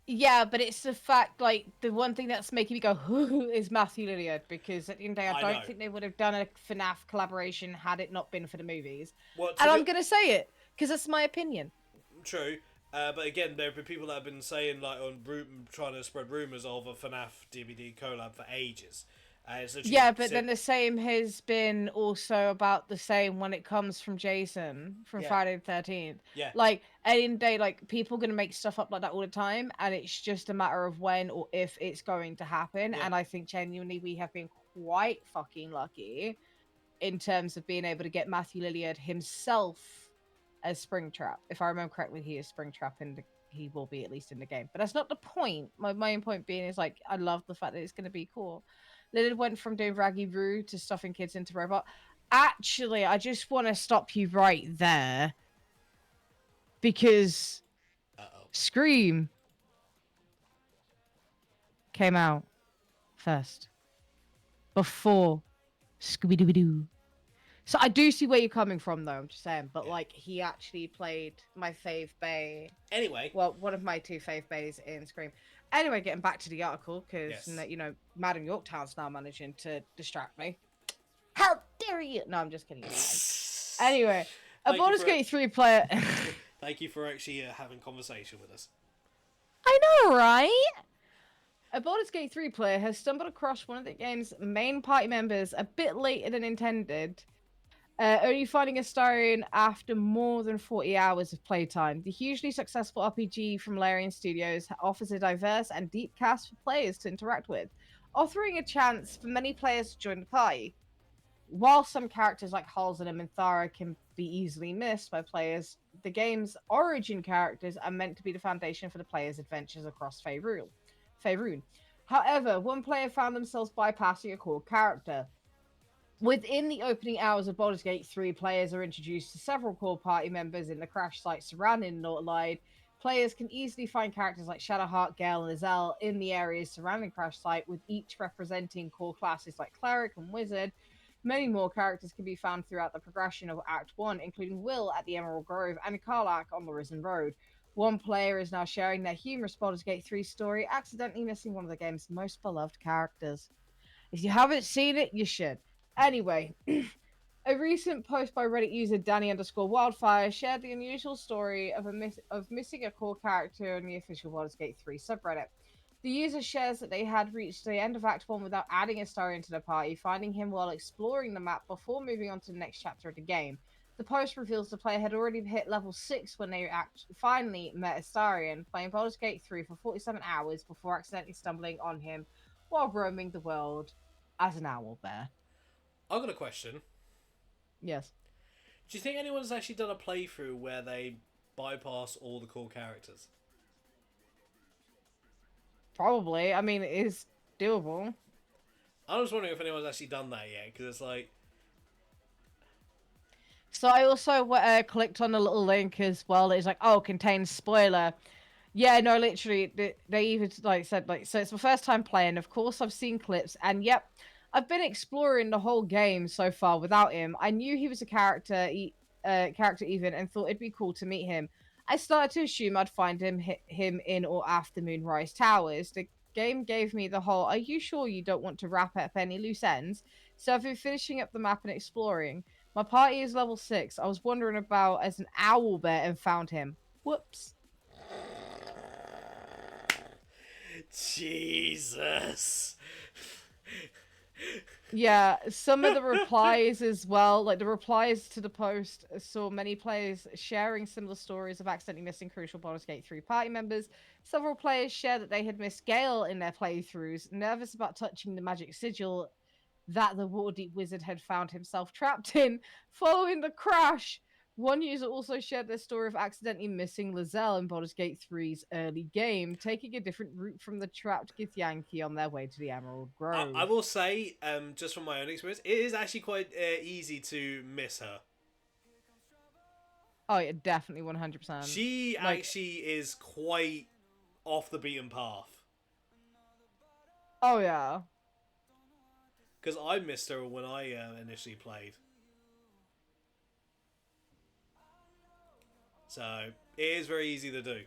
Yeah, but it's the fact, like, the one thing that's making me go, is Matthew Lillard, because at the end of the day, I don't think they would have done a FNAF collaboration had it not been for the movies. And I'm going to say it, because that's my opinion. True. But again, there have been people that have been saying, like, trying to spread rumours of a FNAF DVD collab for ages. Yeah, but then the same has been also about the same when it comes from Jason from Friday the 13th. Yeah. Like, at the end of the day, like, people are going to make stuff up like that all the time, and it's just a matter of when or if it's going to happen. Yeah. And I think genuinely we have been quite fucking lucky in terms of being able to get Matthew Lillard himself as Springtrap. If I remember correctly, he is Springtrap he will be at least in the game. But that's not the point. My main point being is, like, I love the fact that it's going to be cool. Lillard went from doing Raggy Roo to stuffing kids into robot. Actually, I just want to stop you right there. Because Scream came out first. Before Scooby-Dooby-Doo. So I do see where you're coming from, though, I'm just saying. But, like, he actually played my fave bae. Anyway. Well, one of my two fave baes in Scream. Anyway, getting back to the article, because, you know, Madam Yorktown's now managing to distract me. How dare you? No, I'm just kidding. Anyway, a Baldur's Gate 3 player... Thank you for actually having conversation with us. I know, right? A Baldur's Gate 3 player has stumbled across one of the game's main party members a bit later than intended, only finding Astarion after more than 40 hours of playtime. The hugely successful RPG from Larian Studios offers a diverse and deep cast for players to interact with, offering a chance for many players to join the party. While some characters like Halsin and Minthara can be easily missed by players, the game's origin characters are meant to be the foundation for the player's adventures across Faerun. However, one player found themselves bypassing a core character. Within the opening hours of Baldur's Gate 3, players are introduced to several core party members in the crash site surrounding Nautilide. Players can easily find characters like Shadowheart, Gale, and Azel in the areas surrounding crash site, with each representing core classes like Cleric and Wizard. Many more characters can be found throughout the progression of Act 1, including Will at the Emerald Grove and Karlach on the Risen Road. One player is now sharing their humorous Baldur's Gate 3 story, accidentally missing one of the game's most beloved characters. If you haven't seen it, you should. Anyway, a recent post by Reddit user Danny_Wildfire shared the unusual story of missing a core character in the official Baldur's Gate 3 subreddit. The user shares that they had reached the end of Act 1 without adding Astarion to the party, finding him while exploring the map before moving on to the next chapter of the game. The post reveals the player had already hit level 6 when they finally met Astarion, playing Baldur's Gate 3 for 47 hours before accidentally stumbling on him while roaming the world as an owlbear. I've got a question. Yes. Do you think anyone's actually done a playthrough where they bypass all the core characters? Probably. I mean, it is doable. I was wondering if anyone's actually done that yet, because it's like... So I also clicked on a little link as well. It's like, oh, contains spoiler. Yeah, no, literally, they even said so it's my first time playing. Of course, I've seen clips, and yep, I've been exploring the whole game so far without him. I knew he was a character even, and thought it'd be cool to meet him. I started to assume I'd find him in or after Moonrise Towers. The game gave me the whole, are you sure you don't want to wrap up any loose ends? So I've been finishing up the map and exploring. My party is level 6. I was wandering about as an owlbear and found him. Whoops. Jesus. Yeah, some of the replies as well, like the replies to the post, saw many players sharing similar stories of accidentally missing crucial Baldur's Gate 3 party members. Several players shared that they had missed Gale in their playthroughs, nervous about touching the magic sigil that the Waterdeep wizard had found himself trapped in following the crash. One user also shared their story of accidentally missing Lae'zel in Baldur's Gate 3's early game, taking a different route from the trapped Githyanki on their way to the Emerald Grove. I will say, just from my own experience, it is actually quite easy to miss her. Oh, yeah, definitely 100%. She actually is quite off the beaten path. Oh, yeah. because I missed her when I initially played. So it is very easy to do.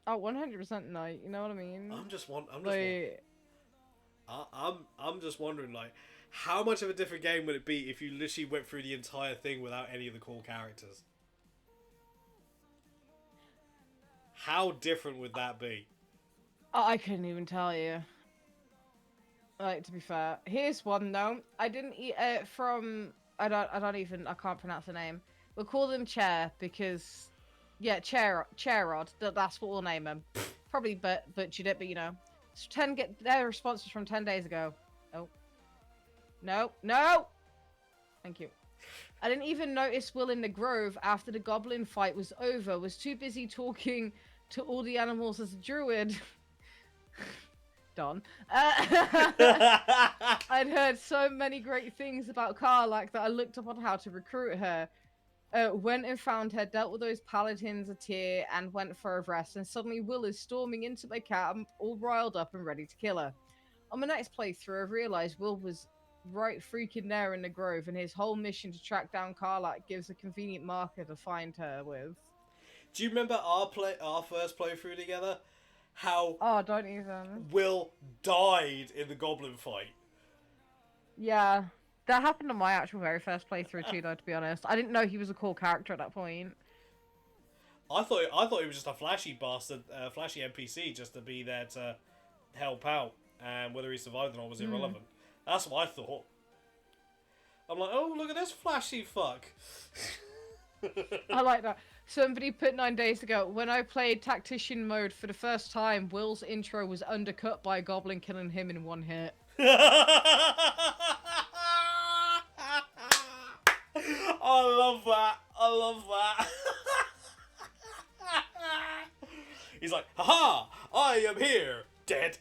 Oh, 100% no. You know what I mean? I'm just wondering, like, how much of a different game would it be if you literally went through the entire thing without any of the core characters? How different would that be? I couldn't even tell you. Like, to be fair, here's one though. I didn't eat it from. I can't pronounce the name. We'll call them Chair because, yeah, Chairrod. That's what we'll name him. Probably butchered it, but you know, get their response was from 10 days ago. Oh, no. Thank you. I didn't even notice Will in the grove after the goblin fight was over. Was too busy talking to all the animals as a druid. Don. I'd heard so many great things about Karlach that I looked up on how to recruit her. Went and found her, dealt with those paladins a tier, and went for a rest. And suddenly Will is storming into my camp, all riled up and ready to kill her. On my next playthrough, I realised Will was right freaking there in the grove, and his whole mission to track down Karlach gives a convenient marker to find her with. Do you remember our first playthrough together? How don't even. Will died in the goblin fight. Yeah, that happened on my actual very first playthrough too, though. To be honest, I didn't know he was a cool character at that point. I thought he was just a flashy bastard, flashy NPC, just to be there to help out, and whether he survived or not was irrelevant. That's what I thought. I'm like, oh, look at this flashy fuck. I like that. Somebody put 9 days ago, when I played Tactician mode for the first time, Will's intro was undercut by a goblin killing him in one hit. I love that. He's like, haha, I am here, dead.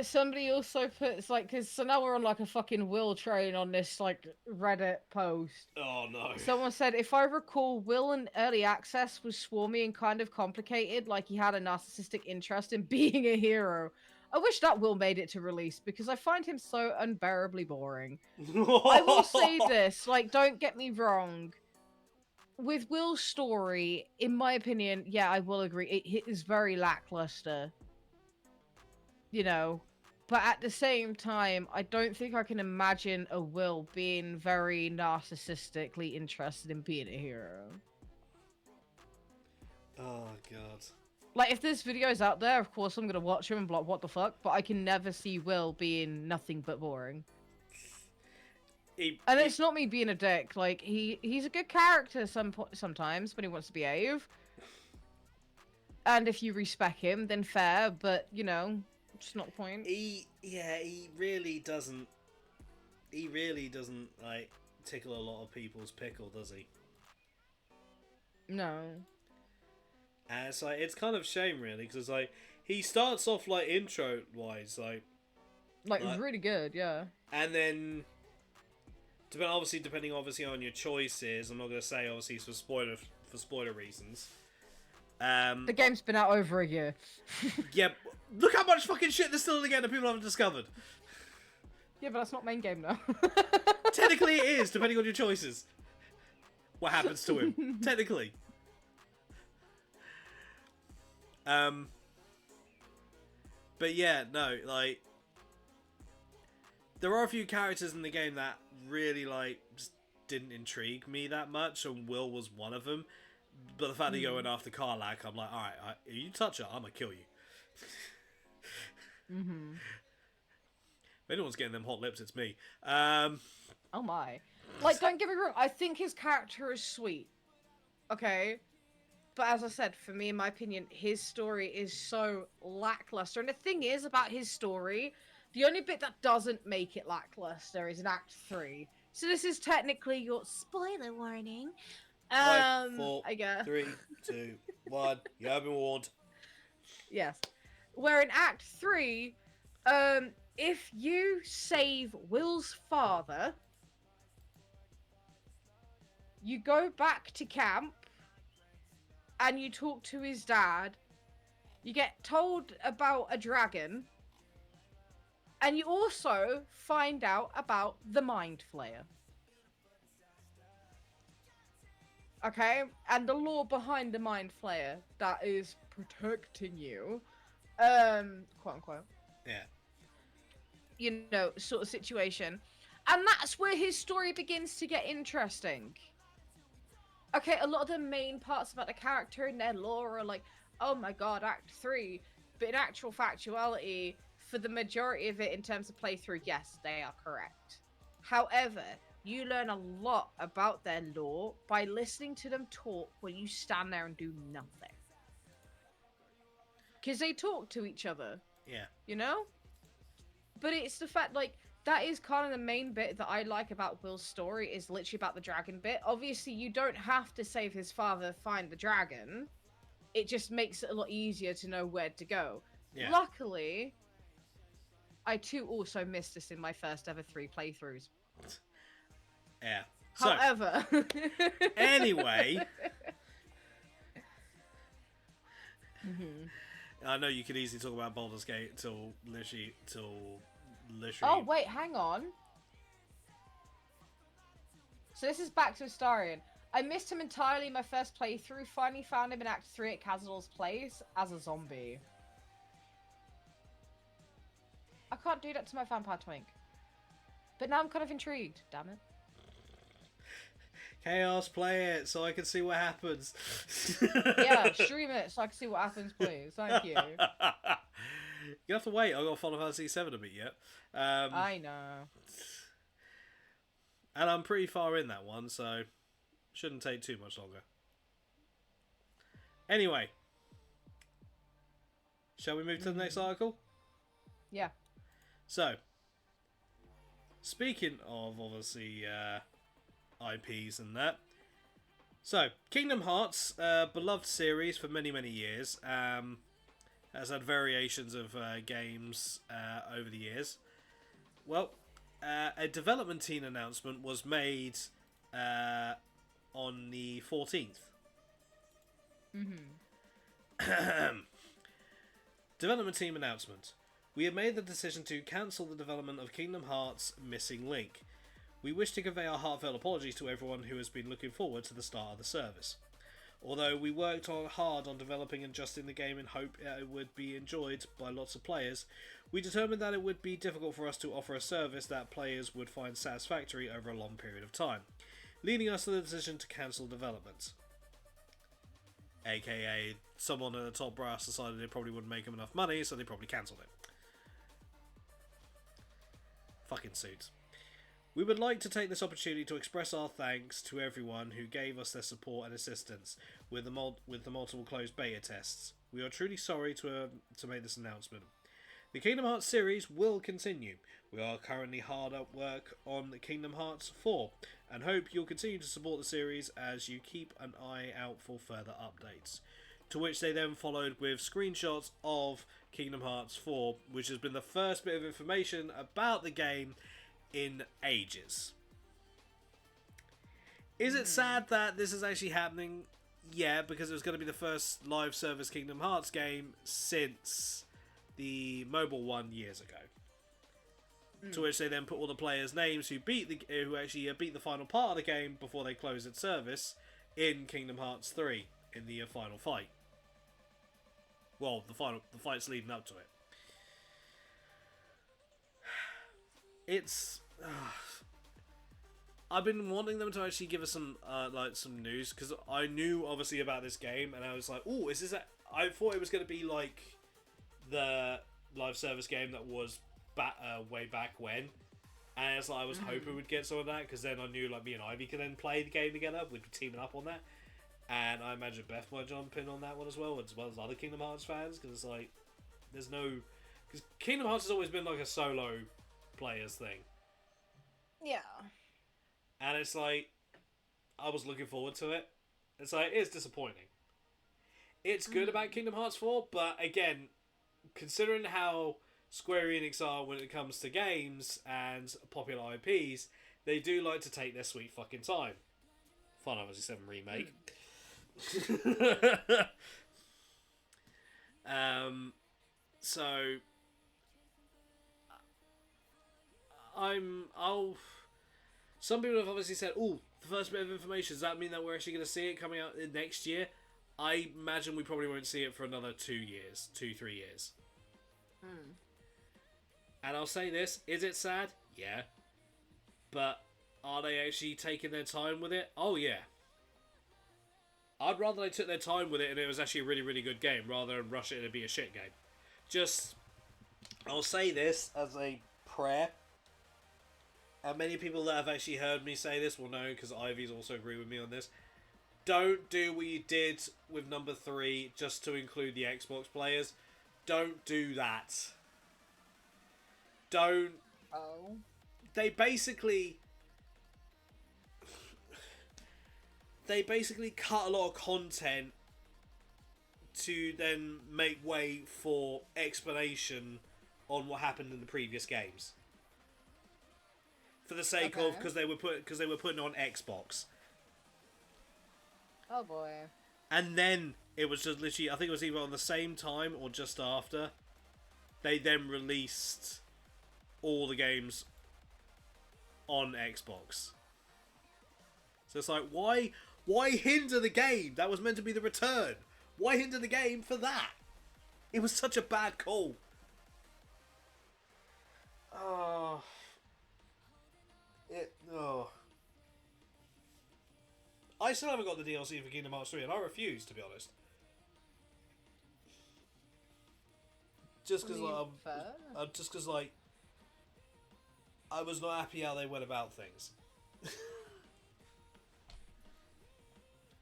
Somebody also puts, like, because so now we're on, like, a fucking Will train on this, like, Reddit post. Oh, no. Someone said, if I recall, Will in early access was swarmy and kind of complicated, like he had a narcissistic interest in being a hero. I wish that Will made it to release, because I find him so unbearably boring. I will say this, like, don't get me wrong. With Will's story, in my opinion, yeah, I will agree, it is very lackluster. You know, but at the same time, I don't think I can imagine a Will being very narcissistically interested in being a hero. Oh, God. Like, if this video's out there, of course I'm gonna watch him and be like, what the fuck? But I can never see Will being nothing but boring. And it's not me being a dick. Like, he's a good character sometimes when he wants to behave. And if you respect him, then fair, but, you know... It's not the point. He really doesn't, like, tickle a lot of people's pickle, does he? No. And it's like, it's kind of a shame, really, because, like, he starts off, like, intro-wise, like, really good, yeah. And then, depending on your choices, I'm not going to say, obviously, for spoiler reasons. The game's been out over a year. Yeah, look how much fucking shit there's still in the game that people haven't discovered. Yeah, but that's not main game now. Technically it is, depending on your choices. What happens to him. Technically. But yeah, no, like... There are a few characters in the game that really, like, just didn't intrigue me that much, and Will was one of them. But the fact that you're going after Karlach, I'm like, alright, if you touch her, I'm gonna kill you. Mm-hmm. If anyone's getting them hot lips, it's me. Oh my. Like, don't get me wrong, I think his character is sweet. Okay? But as I said, for me, in my opinion, his story is so lackluster. And the thing is about his story, the only bit that doesn't make it lackluster is in Act 3. So this is technically your spoiler warning. 5, 4, I guess. 3, 2, 1. You have been warned. Yes. Where in Act 3, if you save Will's father, you go back to camp and you talk to his dad, You get told about a dragon, and you also find out about the Mind Flayer. Okay? And the lore behind the Mind Flayer that is protecting you, quote unquote. Yeah. You know, sort of situation. And that's where his story begins to get interesting. Okay, a lot of the main parts about the character and their lore are like, oh my god, Act 3. But in actual factuality, for the majority of it in terms of playthrough, yes, they are correct. However, you learn a lot about their lore by listening to them talk when you stand there and do nothing. Because they talk to each other. Yeah. You know? But it's the fact, like, that is kind of the main bit that I like about Will's story, is literally about the dragon bit. Obviously, you don't have to save his father, find the dragon. It just makes it a lot easier to know where to go. Yeah. Luckily, I too also missed this in my first ever 3 playthroughs. Yeah. So, However... anyway... Mm-hmm. I know you could easily talk about Baldur's Gate till literally. Oh wait, hang on. So this is back to Astarion. I missed him entirely in my first playthrough. Finally found him in Act 3 at Kazador's place as a zombie. I can't do that to my vampire twink. But now I'm kind of intrigued. Damn it. Chaos, play it so I can see what happens. Yeah, stream it so I can see what happens, please. Thank you. You have to wait. I've got Final Fantasy 7 a bit yet. I know. And I'm pretty far in that one, so shouldn't take too much longer. Anyway, shall we move to the next article? Yeah. So, speaking of obviously IPs and that, so Kingdom Hearts, beloved series for many years, has had variations of games over the years. Well, a development team announcement was made on the 14th. Development team announcement. We have made the decision to cancel the development of Kingdom Hearts Missing Link. We wish to convey our heartfelt apologies to everyone who has been looking forward to the start of the service. Although we worked hard on developing and adjusting the game in hope it would be enjoyed by lots of players, we determined that it would be difficult for us to offer a service that players would find satisfactory over a long period of time, leading us to the decision to cancel development. AKA, someone at the top brass decided it probably wouldn't make them enough money, so they probably cancelled it. Fucking suits. We would like to take this opportunity to express our thanks to everyone who gave us their support and assistance with the multiple closed beta tests. We are truly sorry to make this announcement. The Kingdom Hearts series will continue. We are currently hard at work on Kingdom Hearts 4 and hope you'll continue to support the series as you keep an eye out for further updates. To which they then followed with screenshots of Kingdom Hearts 4, which has been the first bit of information about the game in ages. Is it sad that this is actually happening? Yeah, because it was going to be the first live service Kingdom Hearts game since the mobile one years ago. To which they then put all the players' names who actually beat the final part of the game before they closed its service in Kingdom Hearts 3 in the final fight. Well, the fights leading up to it. It's. I've been wanting them to actually give us some news, because I knew obviously about this game and I was like, oh, is this I thought it was going to be like the live service game that was way back when, and it's like I was hoping we'd get some of that, because then I knew like me and Ivy could then play the game together. We'd be teaming up on that, and I imagine Beth might jump in on that one as well as other Kingdom Hearts fans, because it's like because Kingdom Hearts has always been like a solo players thing. Yeah. And it's like, I was looking forward to it. It's like, it's disappointing. It's good about Kingdom Hearts 4, but again, considering how Square Enix are when it comes to games and popular IPs, they do like to take their sweet fucking time. Final Fantasy VII Remake. So I'll. Some people have obviously said, "Oh, the first bit of information. Does that mean that we're actually going to see it coming out next year?" I imagine we probably won't see it for another 3 years. And I'll say this: is it sad? Yeah. But are they actually taking their time with it? Oh yeah. I'd rather they took their time with it and it was actually a really, really good game rather than rush it and be a shit game. Just, I'll say this as a prayer. And many people that have actually heard me say this will know, because Ivy's also agree with me on this. Don't do what you did with number 3 just to include the Xbox players. Don't do that. Don't. Oh. They basically cut a lot of content to then make way for explanation on what happened in the previous games. For the sake of, because they were putting on Xbox. Oh boy. And then it was just literally, I think it was either on the same time or just after, they then released all the games on Xbox. So it's like, why hinder the game? That was meant to be the return. Why hinder the game for that? It was such a bad call. Oh. I still haven't got the DLC for Kingdom Hearts 3 and I refuse, to be honest. Just because like I was not happy how they went about things.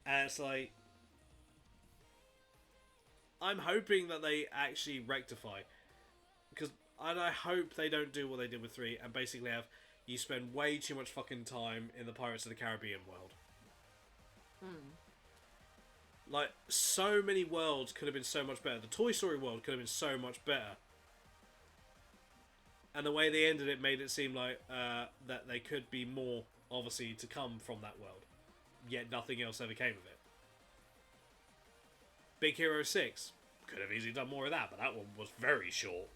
And it's like, I'm hoping that they actually rectify, and I hope they don't do what they did with 3 and basically have you spend way too much fucking time in the Pirates of the Caribbean world. Like, so many worlds could have been so much better. The Toy Story world could have been so much better. And the way they ended it made it seem like that they could be more, obviously, to come from that world. Yet nothing else ever came of it. Big Hero 6. Could have easily done more of that, but that one was very short.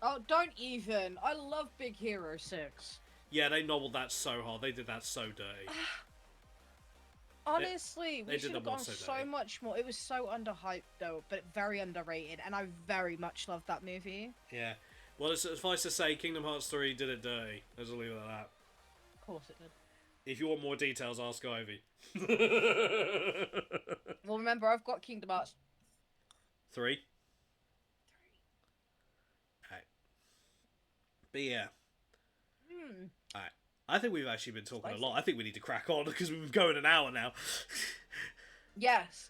Oh, don't even. I love Big Hero 6. Yeah, they nobbled that so hard. They did that so dirty. Honestly, we should have gone so so much more. It was so underhyped, though, but very underrated, and I very much loved that movie. Yeah. Well, it's suffice to say, Kingdom Hearts 3 did it dirty. Let's leave it at that. Of course it did. If you want more details, ask Ivy. Well, remember, I've got Kingdom Hearts 3. Alright. But yeah. Alright. I think we've actually been talking a lot. I think we need to crack on because we've been going an hour now. Yes.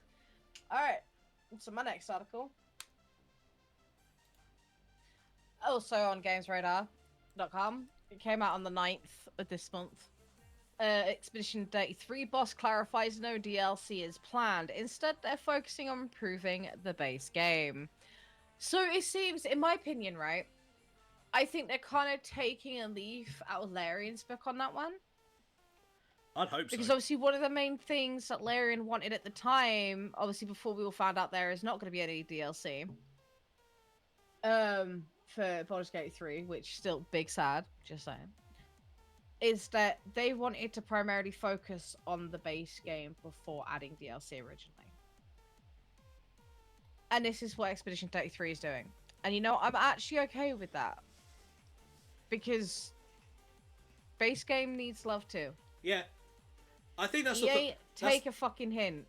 Alright. So my next article. Also on GamesRadar.com. It came out on the 9th of this month. Expedition 33 boss clarifies no DLC is planned. Instead, they're focusing on improving the base game. So it seems, in my opinion, right, I think they're kind of taking a leaf out of Larian's book on that one. I'd hope so. Because obviously one of the main things that Larian wanted at the time, obviously before we all found out there is not going to be any DLC, for Baldur's Gate 3, which still big sad, just saying, is that they wanted to primarily focus on the base game before adding DLC originally. And this is what Expedition 33 is doing. And you know, I'm actually okay with that. Because base game needs love too. Yeah. I think that's EA, what take a fucking hint.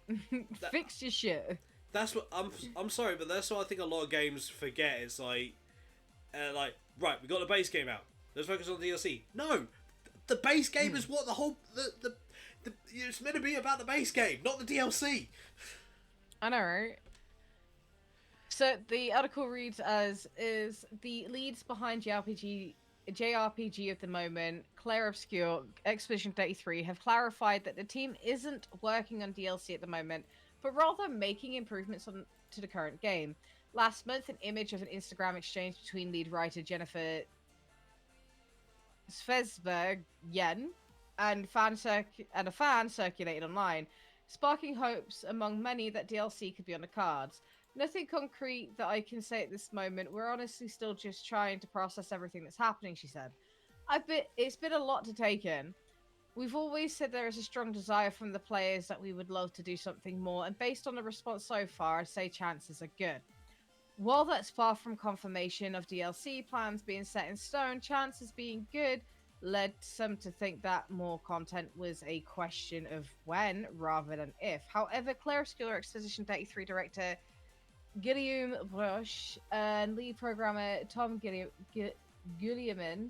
Fix your shit. That's what I'm sorry, but that's what I think a lot of games forget. It's like right, we got the base game out. Let's focus on the DLC. No, the base game is what the whole the it's meant to be about the base game, not the DLC. I know, right? So the article reads as is the leads behind JRPG of the moment, Claire Obscure, Expedition 33, have clarified that the team isn't working on DLC at the moment, but rather making improvements to the current game. Last month, an image of an Instagram exchange between lead writer Jennifer Svesberg Yen and a fan circulated online, sparking hopes among many that DLC could be on the cards. Nothing concrete that I can say at this moment. We're honestly still just trying to process everything that's happening, she said. It's been a lot to take in. We've always said there is a strong desire from the players that we would love to do something more, and based on the response so far, I'd say chances are good. While that's far from confirmation of DLC plans being set in stone, chances being good led some to think that more content was a question of when rather than if. However, Clariskiller Exposition 33 director Guillaume Broche and lead programmer Tom Guillemin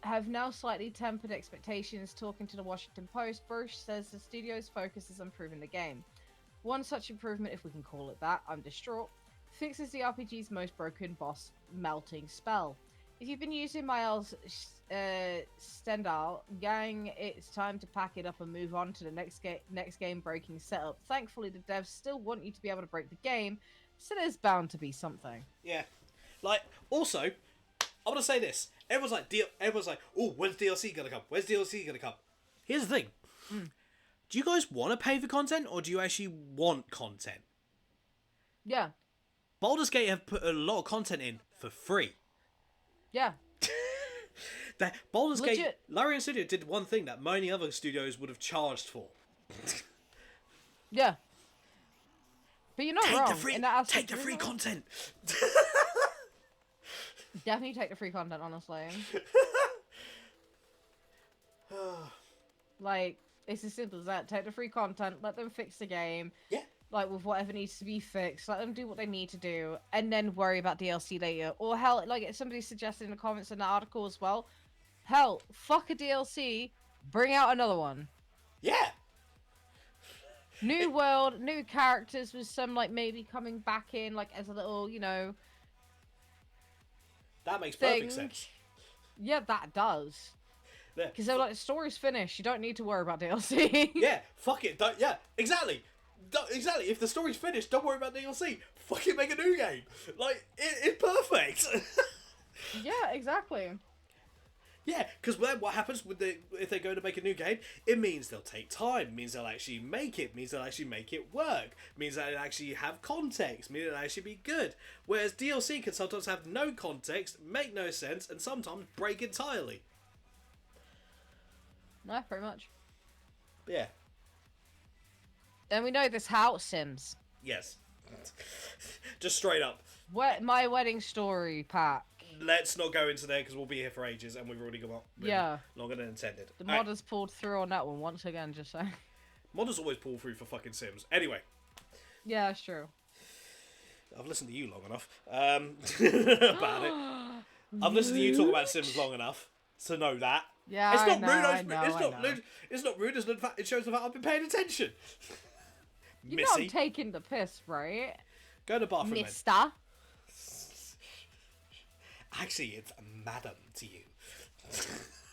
have now slightly tempered expectations. Talking to the Washington Post, Broche says the studio's focus is on improving the game. One such improvement, if we can call it that, I'm distraught, fixes the RPG's most broken boss melting spell. If you've been using Miles Stendhal, gang, it's time to pack it up and move on to the next game breaking setup. Thankfully, the devs still want you to be able to break the game, so there's bound to be something. Yeah. Like, also, I want to say this. Everyone's like, oh, when's DLC gonna come? When's DLC gonna come? Here's the thing. Do you guys want to pay for content, or do you actually want content? Yeah. Baldur's Gate have put a lot of content in for free. Yeah. That Baldur's Legit. Gate, Larian Studio did one thing that many other studios would have charged for. Yeah. But you're not wrong. Take the free content. Definitely take the free content, honestly. Like, it's as simple as that. Take the free content, let them fix the game. Yeah. Like, with whatever needs to be fixed, let them do what they need to do, and then worry about DLC later. Or hell, like somebody suggested in the comments in the article as well, hell, fuck a DLC, bring out another one. Yeah. New world, new characters with some, like, maybe coming back in, like, as a little, you know... That makes thing. perfect sense. Yeah, that does. Yeah. Because they're like, the story's finished, you don't need to worry about DLC. Yeah, fuck it. Yeah, exactly. Exactly. If the story's finished, don't worry about DLC. Fucking make a new game. Like, it's perfect. Yeah, exactly. Yeah, because then what happens if they go to make a new game? It means they'll take time. It means they'll actually make it. It means they'll actually make it work. It means that it'll actually have context. It means it'll actually be good. Whereas DLC can sometimes have no context, make no sense, and sometimes break entirely. No, pretty much. But yeah. And we know this how Sims. Yes. Just straight up. My wedding story pack. Let's not go into there because we'll be here for ages and we've already gone up longer than intended. The modders pulled through on that one once again, just saying. Modders always pull through for fucking Sims. Anyway. Yeah, that's true. I've listened to you long enough about it. I've listened to you talk about Sims long enough to know that. Yeah, it's not rude. rude. It's not rude. It shows the fact I've been paying attention. You know I'm taking the piss, right? Go to the bathroom, Mister. then. Actually, it's madam to you.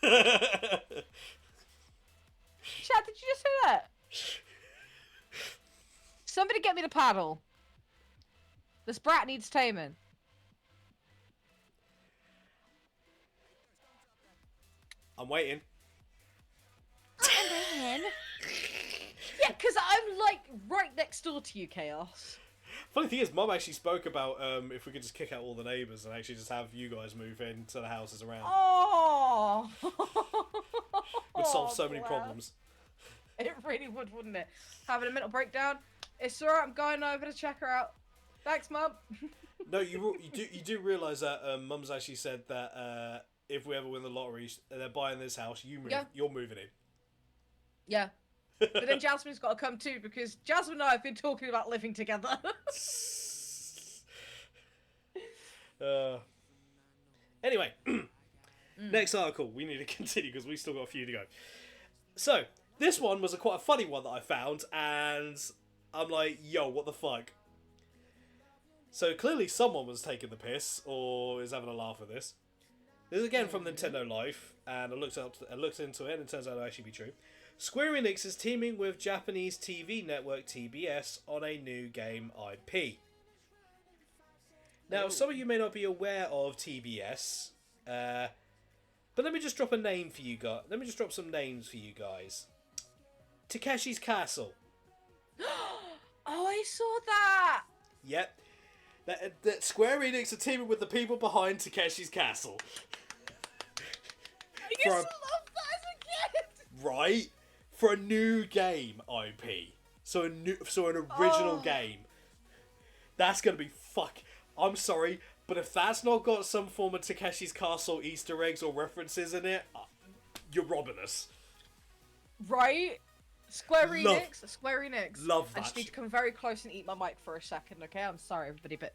Chad, did you just say that? Somebody get me the paddle. This brat needs taming. I'm waiting. Yeah, because I'm like right next door to you, Chaos. Funny thing is, Mum actually spoke about if we could just kick out all the neighbours and actually just have you guys move into the houses around. Oh! Would solve so many problems. It really would, wouldn't it? Having a mental breakdown. It's alright, I'm going over to check her out. Thanks, Mum. No, you do realise that Mum's actually said that if we ever win the lottery, they're buying this house. You're moving in. Yeah. But then Jasmine's got to come too, because Jasmine and I have been talking about living together. Anyway, next article. We need to continue because we've still got a few to go. So, this one was quite a funny one that I found, and I'm like, yo, what the fuck? So, clearly someone was taking the piss, or is having a laugh at this. This is again from Nintendo Life, and I looked into it, and it turns out to actually be true. Square Enix is teaming with Japanese TV network TBS on a new game IP. Now, some of you may not be aware of TBS, but let me just drop a name for you guys. Let me just drop some names for you guys. Takeshi's Castle. Oh, I saw that! Yep. That Square Enix are teaming with the people behind Takeshi's Castle. I used to love that as a kid. Right? For a new game IP. So an original game. That's gonna be I'm sorry, but if that's not got some form of Takeshi's Castle Easter eggs or references in it, you're robbing us. Right? Square Enix. Love I that just need to shit. come very close and eat my mic for a second, okay? I'm sorry, everybody, but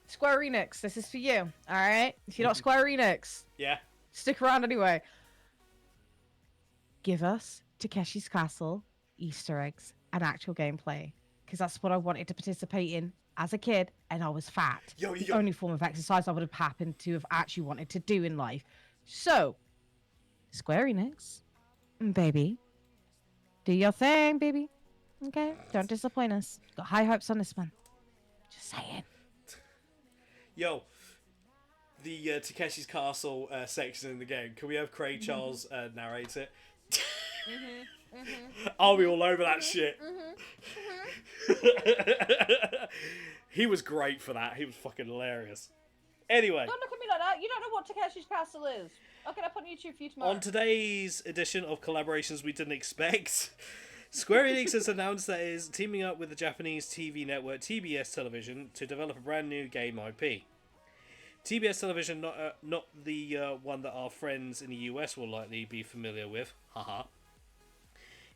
Square Enix, this is for you, alright? If you're not Square Enix, Yeah. stick around anyway. Give us Takeshi's Castle, Easter eggs, and actual gameplay. Because that's what I wanted to participate in as a kid, and I was fat. The only form of exercise I would have happened to have actually wanted to do in life. So, Square Enix, baby, do your thing, baby. Okay? Don't disappoint us. Got high hopes on this one. Just saying. Yo, the Takeshi's Castle section in the game, can we have Craig Charles narrate it? I'll be all over that shit. He was great for that. He was fucking hilarious. Anyway. Don't look at me like that. You don't know what Takeshi's Castle is. I'll get up on YouTube for you tomorrow. On today's edition of Collaborations We Didn't Expect, Square Enix has announced that it is teaming up with the Japanese TV network TBS Television to develop a brand new game IP. TBS Television, not the one that our friends in the US will likely be familiar with, haha,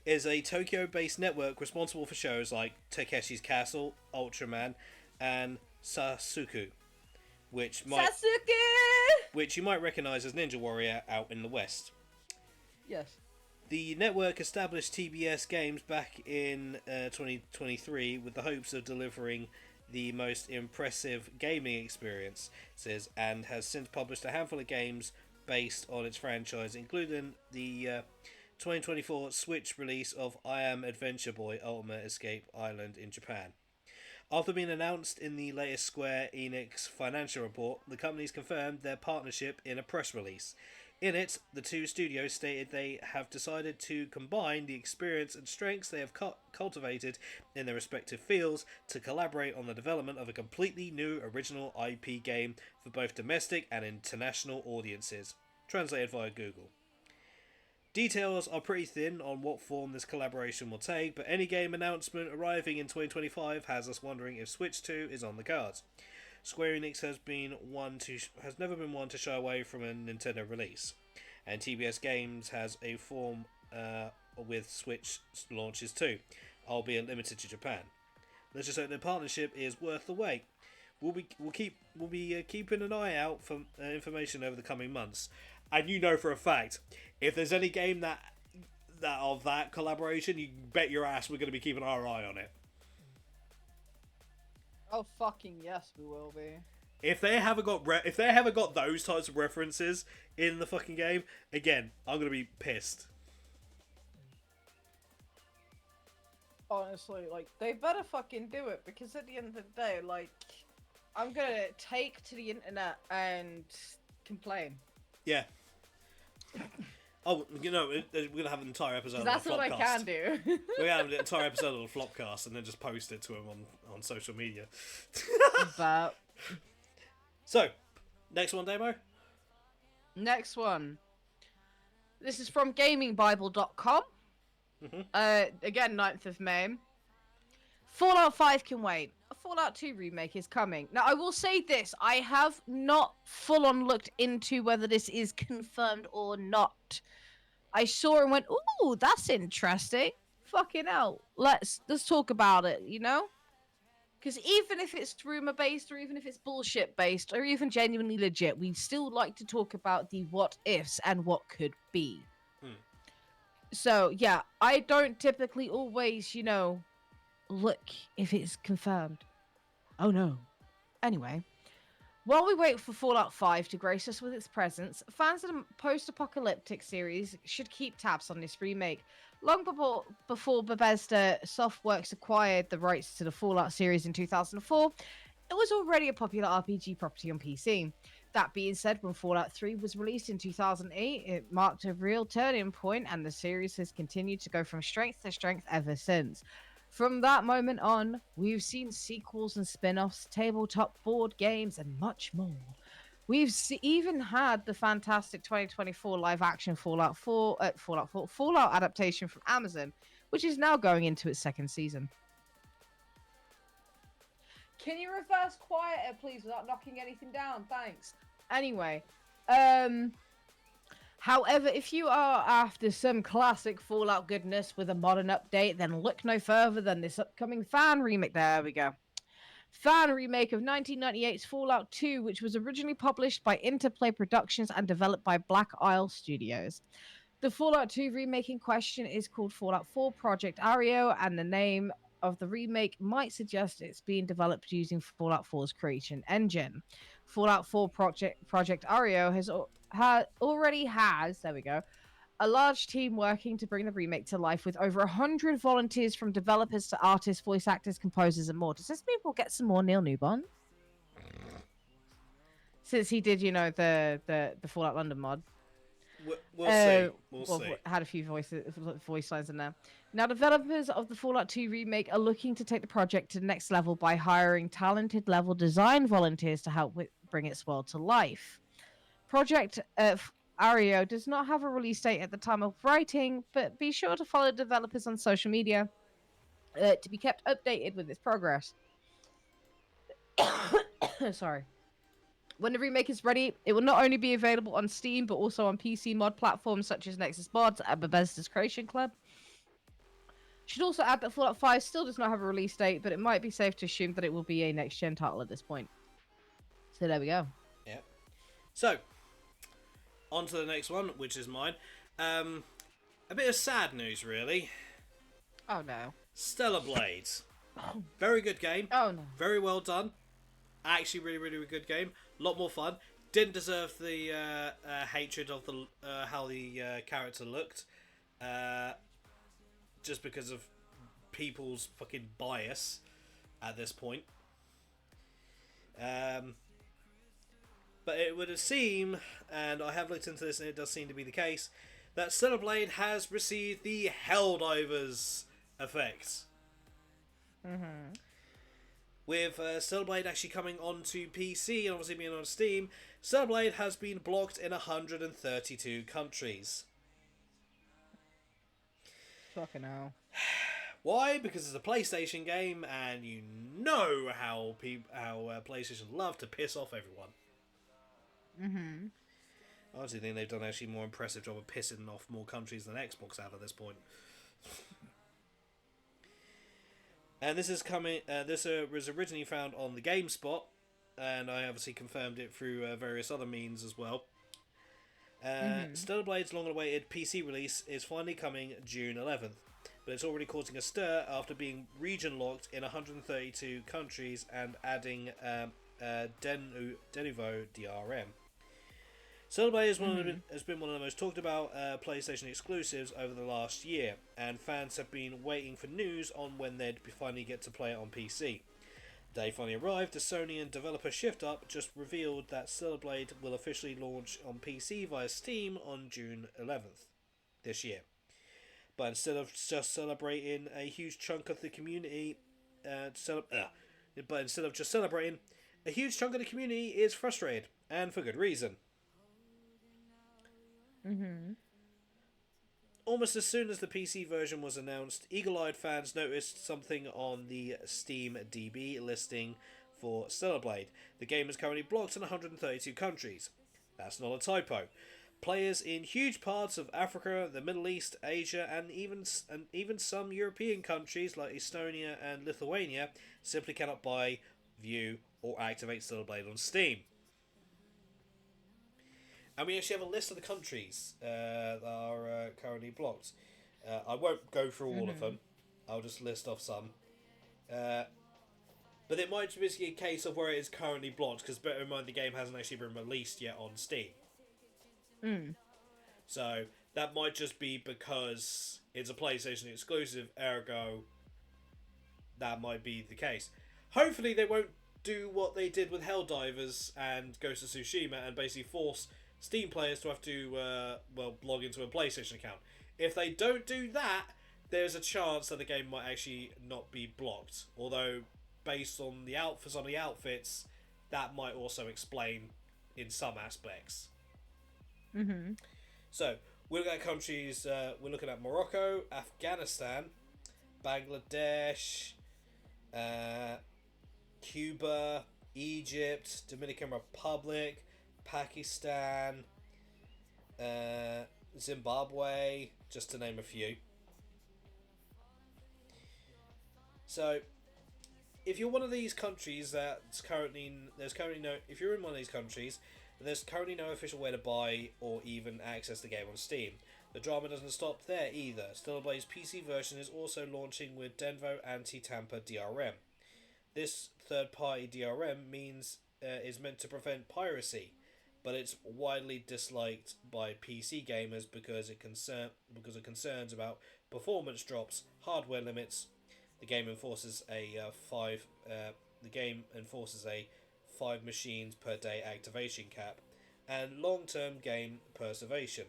is a Tokyo-based network responsible for shows like Takeshi's Castle, Ultraman, and Sasuke, which you might recognise as Ninja Warrior out in the West. Yes. The network established TBS Games back in 2023 with the hopes of delivering the most impressive gaming experiences, and has since published a handful of games based on its franchise, including the 2024 Switch release of I Am Adventure Boy Ultimate Escape Island in Japan. After being announced in the latest Square Enix financial report, the companies confirmed their partnership in a press release. In it, the two studios stated they have decided to combine the experience and strengths they have cultivated in their respective fields to collaborate on the development of a completely new original IP game for both domestic and international audiences. Translated via Google. Details are pretty thin on what form this collaboration will take, but any game announcement arriving in 2025 has us wondering if Switch 2 is on the cards. Square Enix has never been one to shy away from a Nintendo release, and TBS Games has a form with Switch launches too, albeit limited to Japan. Let's just hope the partnership is worth the wait. We'll be keeping an eye out for information over the coming months, and you know for a fact, if there's any game that of that collaboration, you can bet your ass we're going to be keeping our eye on it. Oh fucking yes, we will be. If they haven't got those types of references in the fucking game, again, I'm gonna be pissed. Honestly, like, they better fucking do it, because at the end of the day, like, I'm gonna take to the internet and complain. Yeah. Oh, you know, we're gonna have an entire episode of the Flopcast. That's what I can do. We're gonna have an entire episode of the Flopcast and then just post it to him on social media. But So, next one, Demo? next one. This is from gamingbible.com. Again, 9th of May. Fallout 5 can wait. A Fallout 2 remake is coming. Now, I will say this. I have not full-on looked into whether this is confirmed or not. I saw and went, ooh, that's interesting. Fucking hell. Let's talk about it, you know? Because even if it's rumor-based, or even if it's bullshit-based, or even genuinely legit, we still like to talk about the what-ifs and what could be. So, yeah, I don't typically always, you know, look if it's confirmed. Oh, no. Anyway, while we wait for Fallout 5 to grace us with its presence, fans of the post-apocalyptic series should keep tabs on this remake. Long before Bethesda Softworks acquired the rights to the Fallout series in 2004, it was already a popular RPG property on PC. That being said, when Fallout 3 was released in 2008, it marked a real turning point, and the series has continued to go from strength to strength ever since. From that moment on, we've seen sequels and spin offs, tabletop board games, and much more. Even had the fantastic 2024 live action Fallout adaptation from Amazon, which is now going into its second season. Can you reverse quieter, please, without knocking anything down? Thanks. Anyway, however, if you are after some classic Fallout goodness with a modern update, then look no further than this upcoming fan remake. There we go. Fan remake of 1998's Fallout 2, which was originally published by Interplay Productions and developed by Black Isle Studios. The Fallout 2 remake in question is called Fallout 4 Project Ario, and the name of the remake might suggest it's being developed using Fallout 4's creation engine. Fallout 4 Project Ario already has, there we go, a large team working to bring the remake to life with over 100 volunteers from developers to artists, voice actors, composers, and more. Does this mean we'll get some more Neil Newbon? Since he did, the Fallout London mod. We'll see. We'll see. Had a few voice lines in there. Now, developers of the Fallout 2 remake are looking to take the project to the next level by hiring talented level design volunteers to help bring its world to life. Project Ario does not have a release date at the time of writing, but be sure to follow developers on social media to be kept updated with its progress. Sorry. When the remake is ready, it will not only be available on Steam, but also on PC mod platforms such as Nexus Mods and Bethesda's Creation Club. Should also add that Fallout 5 still does not have a release date, but it might be safe to assume that it will be a next-gen title at this point. So there we go. Yeah. So, on to the next one, which is mine. A bit of sad news, really. Oh, no. Stellar Blades. Very good game. Oh, no. Very well done. Actually, really, really good game. A lot more fun. Didn't deserve the hatred of the how the character looked. Just because of people's fucking bias at this point. But it would seem, and I have looked into this and it does seem to be the case, that Stellar Blade has received the Helldivers effect. Mm-hmm. With Stellar Blade actually coming onto PC and obviously being on Steam, Stellar Blade has been blocked in 132 countries. Fucking hell. Why? Because it's a PlayStation game, and you know how PlayStation love to piss off everyone. Mm-hmm. I actually think they've done actually more impressive job of pissing off more countries than Xbox have at this point. And this is coming. This was originally found on the GameSpot, and I obviously confirmed it through various other means as well. Stellar Blade's long-awaited PC release is finally coming June 11th, but it's already causing a stir after being region-locked in 132 countries and adding Denuvo DRM. Stellar Blade has been one of the most talked about PlayStation exclusives over the last year, and fans have been waiting for news on when they'd finally get to play it on PC. The day finally arrived. The Sony and developer ShiftUp just revealed that Stellar Blade will officially launch on PC via Steam on June 11th this year. But instead of just celebrating a huge chunk of the community, a huge chunk of the community is frustrated, and for good reason. Mm-hmm. Almost as soon as the PC version was announced, eagle-eyed fans noticed something on the Steam DB listing for Stellar Blade. The game is currently blocked in 132 countries. That's not a typo. Players in huge parts of Africa, the Middle East, Asia, and even some European countries like Estonia and Lithuania simply cannot buy, view, or activate Stellar Blade on Steam. And we actually have a list of the countries that are currently blocked. I won't go through all of them. I'll just list off some. But it might just be a case of where it is currently blocked, because bear in mind the game hasn't actually been released yet on Steam. So that might just be because it's a PlayStation exclusive, ergo that might be the case. Hopefully they won't do what they did with Helldivers and Ghost of Tsushima and basically force Steam players to have to log into a PlayStation account. If they don't do that, there's a chance that the game might actually not be blocked. Although, based on the outfits, that might also explain in some aspects. Mm-hmm. So, we're looking at countries, we're looking at Morocco, Afghanistan, Bangladesh, Cuba, Egypt, Dominican Republic, Pakistan, Zimbabwe, just to name a few. So, if you're one of these countries if you're in one of these countries, there's currently no official way to buy or even access the game on Steam. The drama doesn't stop there either. Stellar Blade's PC version is also launching with Denvo Anti-Tamper DRM. This third-party DRM is meant to prevent piracy, but it's widely disliked by PC gamers because of concerns about performance drops, hardware limits. The game enforces a 5 machines per day activation cap, and long-term game preservation.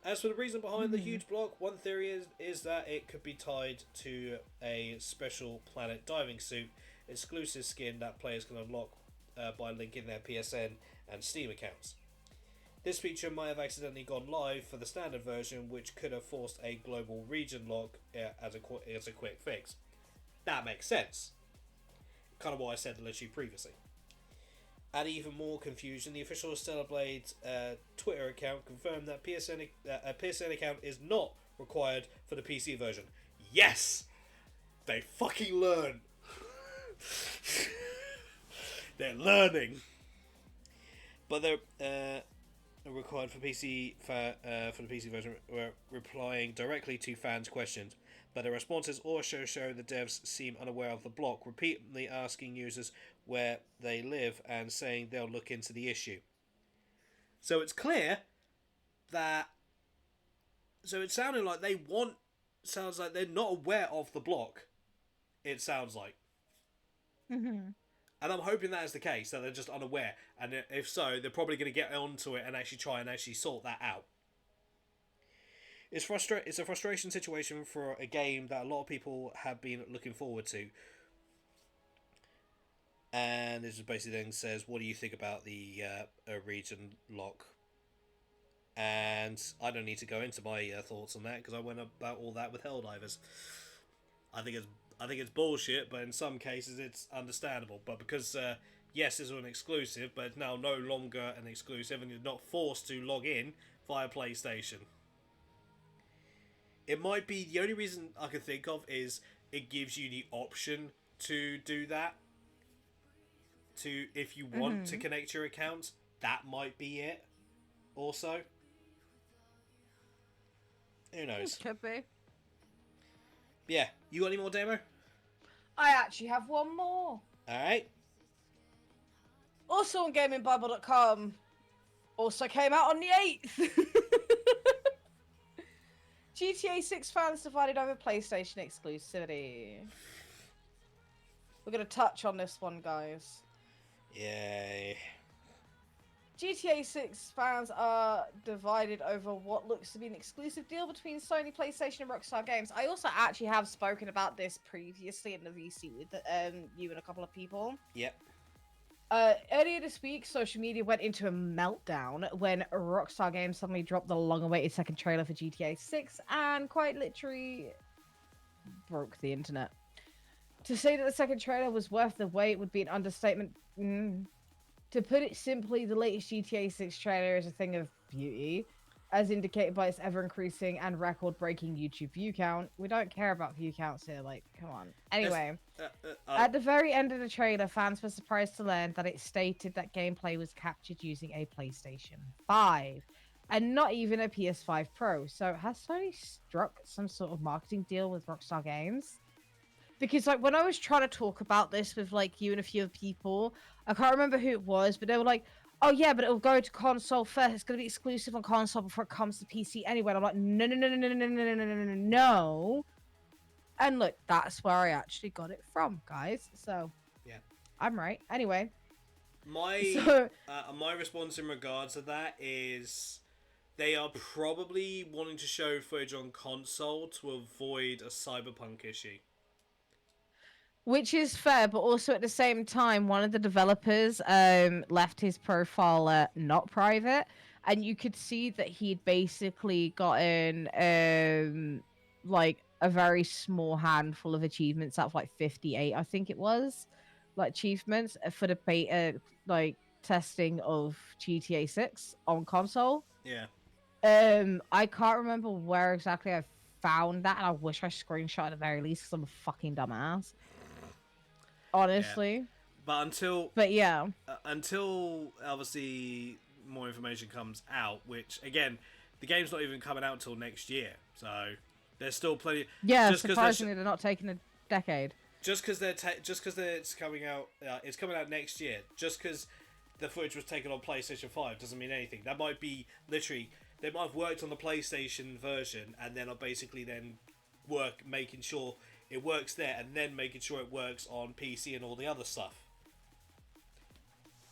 As for the reason behind the huge block, one theory is that it could be tied to a special Planet Diving Suit exclusive skin that players can unlock by linking their PSN and Steam accounts. This feature might have accidentally gone live for the standard version, which could have forced a global region lock as a quick fix. That makes sense. Kind of what I said literally previously. Add even more confusion, the official Stellar Blade Twitter account confirmed that a PSN account is not required for the PC version. Yes! They fucking learn! They're learning! But they're required for the PC version, replying directly to fans' questions. But the responses also show the devs seem unaware of the block, repeatedly asking users where they live and saying they'll look into the issue. So it's clear that... So it sounded like sounds like they're not aware of the block. It sounds like. Mm-hmm. And I'm hoping that is the case, that they're just unaware. And if so, they're probably going to get onto it and actually try and actually sort that out. It's a frustration situation for a game that a lot of people have been looking forward to. And this basically then says, what do you think about the region lock? And I don't need to go into my thoughts on that, because I went about all that with Helldivers. I think it's bullshit, but in some cases it's understandable. But because, yes, it's an exclusive, but it's now no longer an exclusive, and you're not forced to log in via PlayStation. It might be, the only reason I can think of is it gives you the option to do that. If you want to connect your account, that might be it. Also. Who knows? Could be. Yeah, you got any more demo? I actually have one more. Alright. Also on gamingbible.com. Also came out on the 8th. GTA 6 fans divided over PlayStation exclusivity. We're going to touch on this one, guys. Yay. GTA 6 fans are divided over what looks to be an exclusive deal between Sony, PlayStation, and Rockstar Games. I also actually have spoken about this previously in the VC with you and a couple of people. Yep. Earlier this week, social media went into a meltdown when Rockstar Games suddenly dropped the long-awaited second trailer for GTA 6 and quite literally broke the internet. To say that the second trailer was worth the wait would be an understatement. To put it simply, the latest GTA 6 trailer is a thing of beauty, as indicated by its ever-increasing and record-breaking YouTube view count. We don't care about view counts here, like, come on. Anyway, at the very end of the trailer, fans were surprised to learn that it stated that gameplay was captured using a PlayStation 5, and not even a PS5 Pro. So has Sony struck some sort of marketing deal with Rockstar Games? Because, like, when I was trying to talk about this with, like, you and a few other people, I can't remember who it was, but they were like, oh yeah, but it'll go to console first. It's going to be exclusive on console before it comes to PC anyway. And I'm like, no. And look, that's where I actually got it from, guys. So, yeah, I'm right. Anyway. My response in regards to that is, They are probably wanting to show footage on console to avoid a cyberpunk issue. Which is fair, but also at the same time, one of the developers left his profile not private, and you could see that he'd basically gotten like a very small handful of achievements out of like 58, I think it was, like achievements for the beta like testing of GTA 6 on console. Yeah. I can't remember where exactly I found that, and I wish I screenshot at the very least because I'm a fucking dumbass. Honestly. Yeah. But until obviously more information comes out, which again, the game's not even coming out until next year, so there's still plenty. Yeah, surprisingly, they're not taking a decade. Just because it's coming out, it's coming out next year. Just because the footage was taken on PlayStation 5 doesn't mean anything. That might be literally they might have worked on the PlayStation version and then are basically then making sure it works there and then making sure it works on PC and all the other stuff.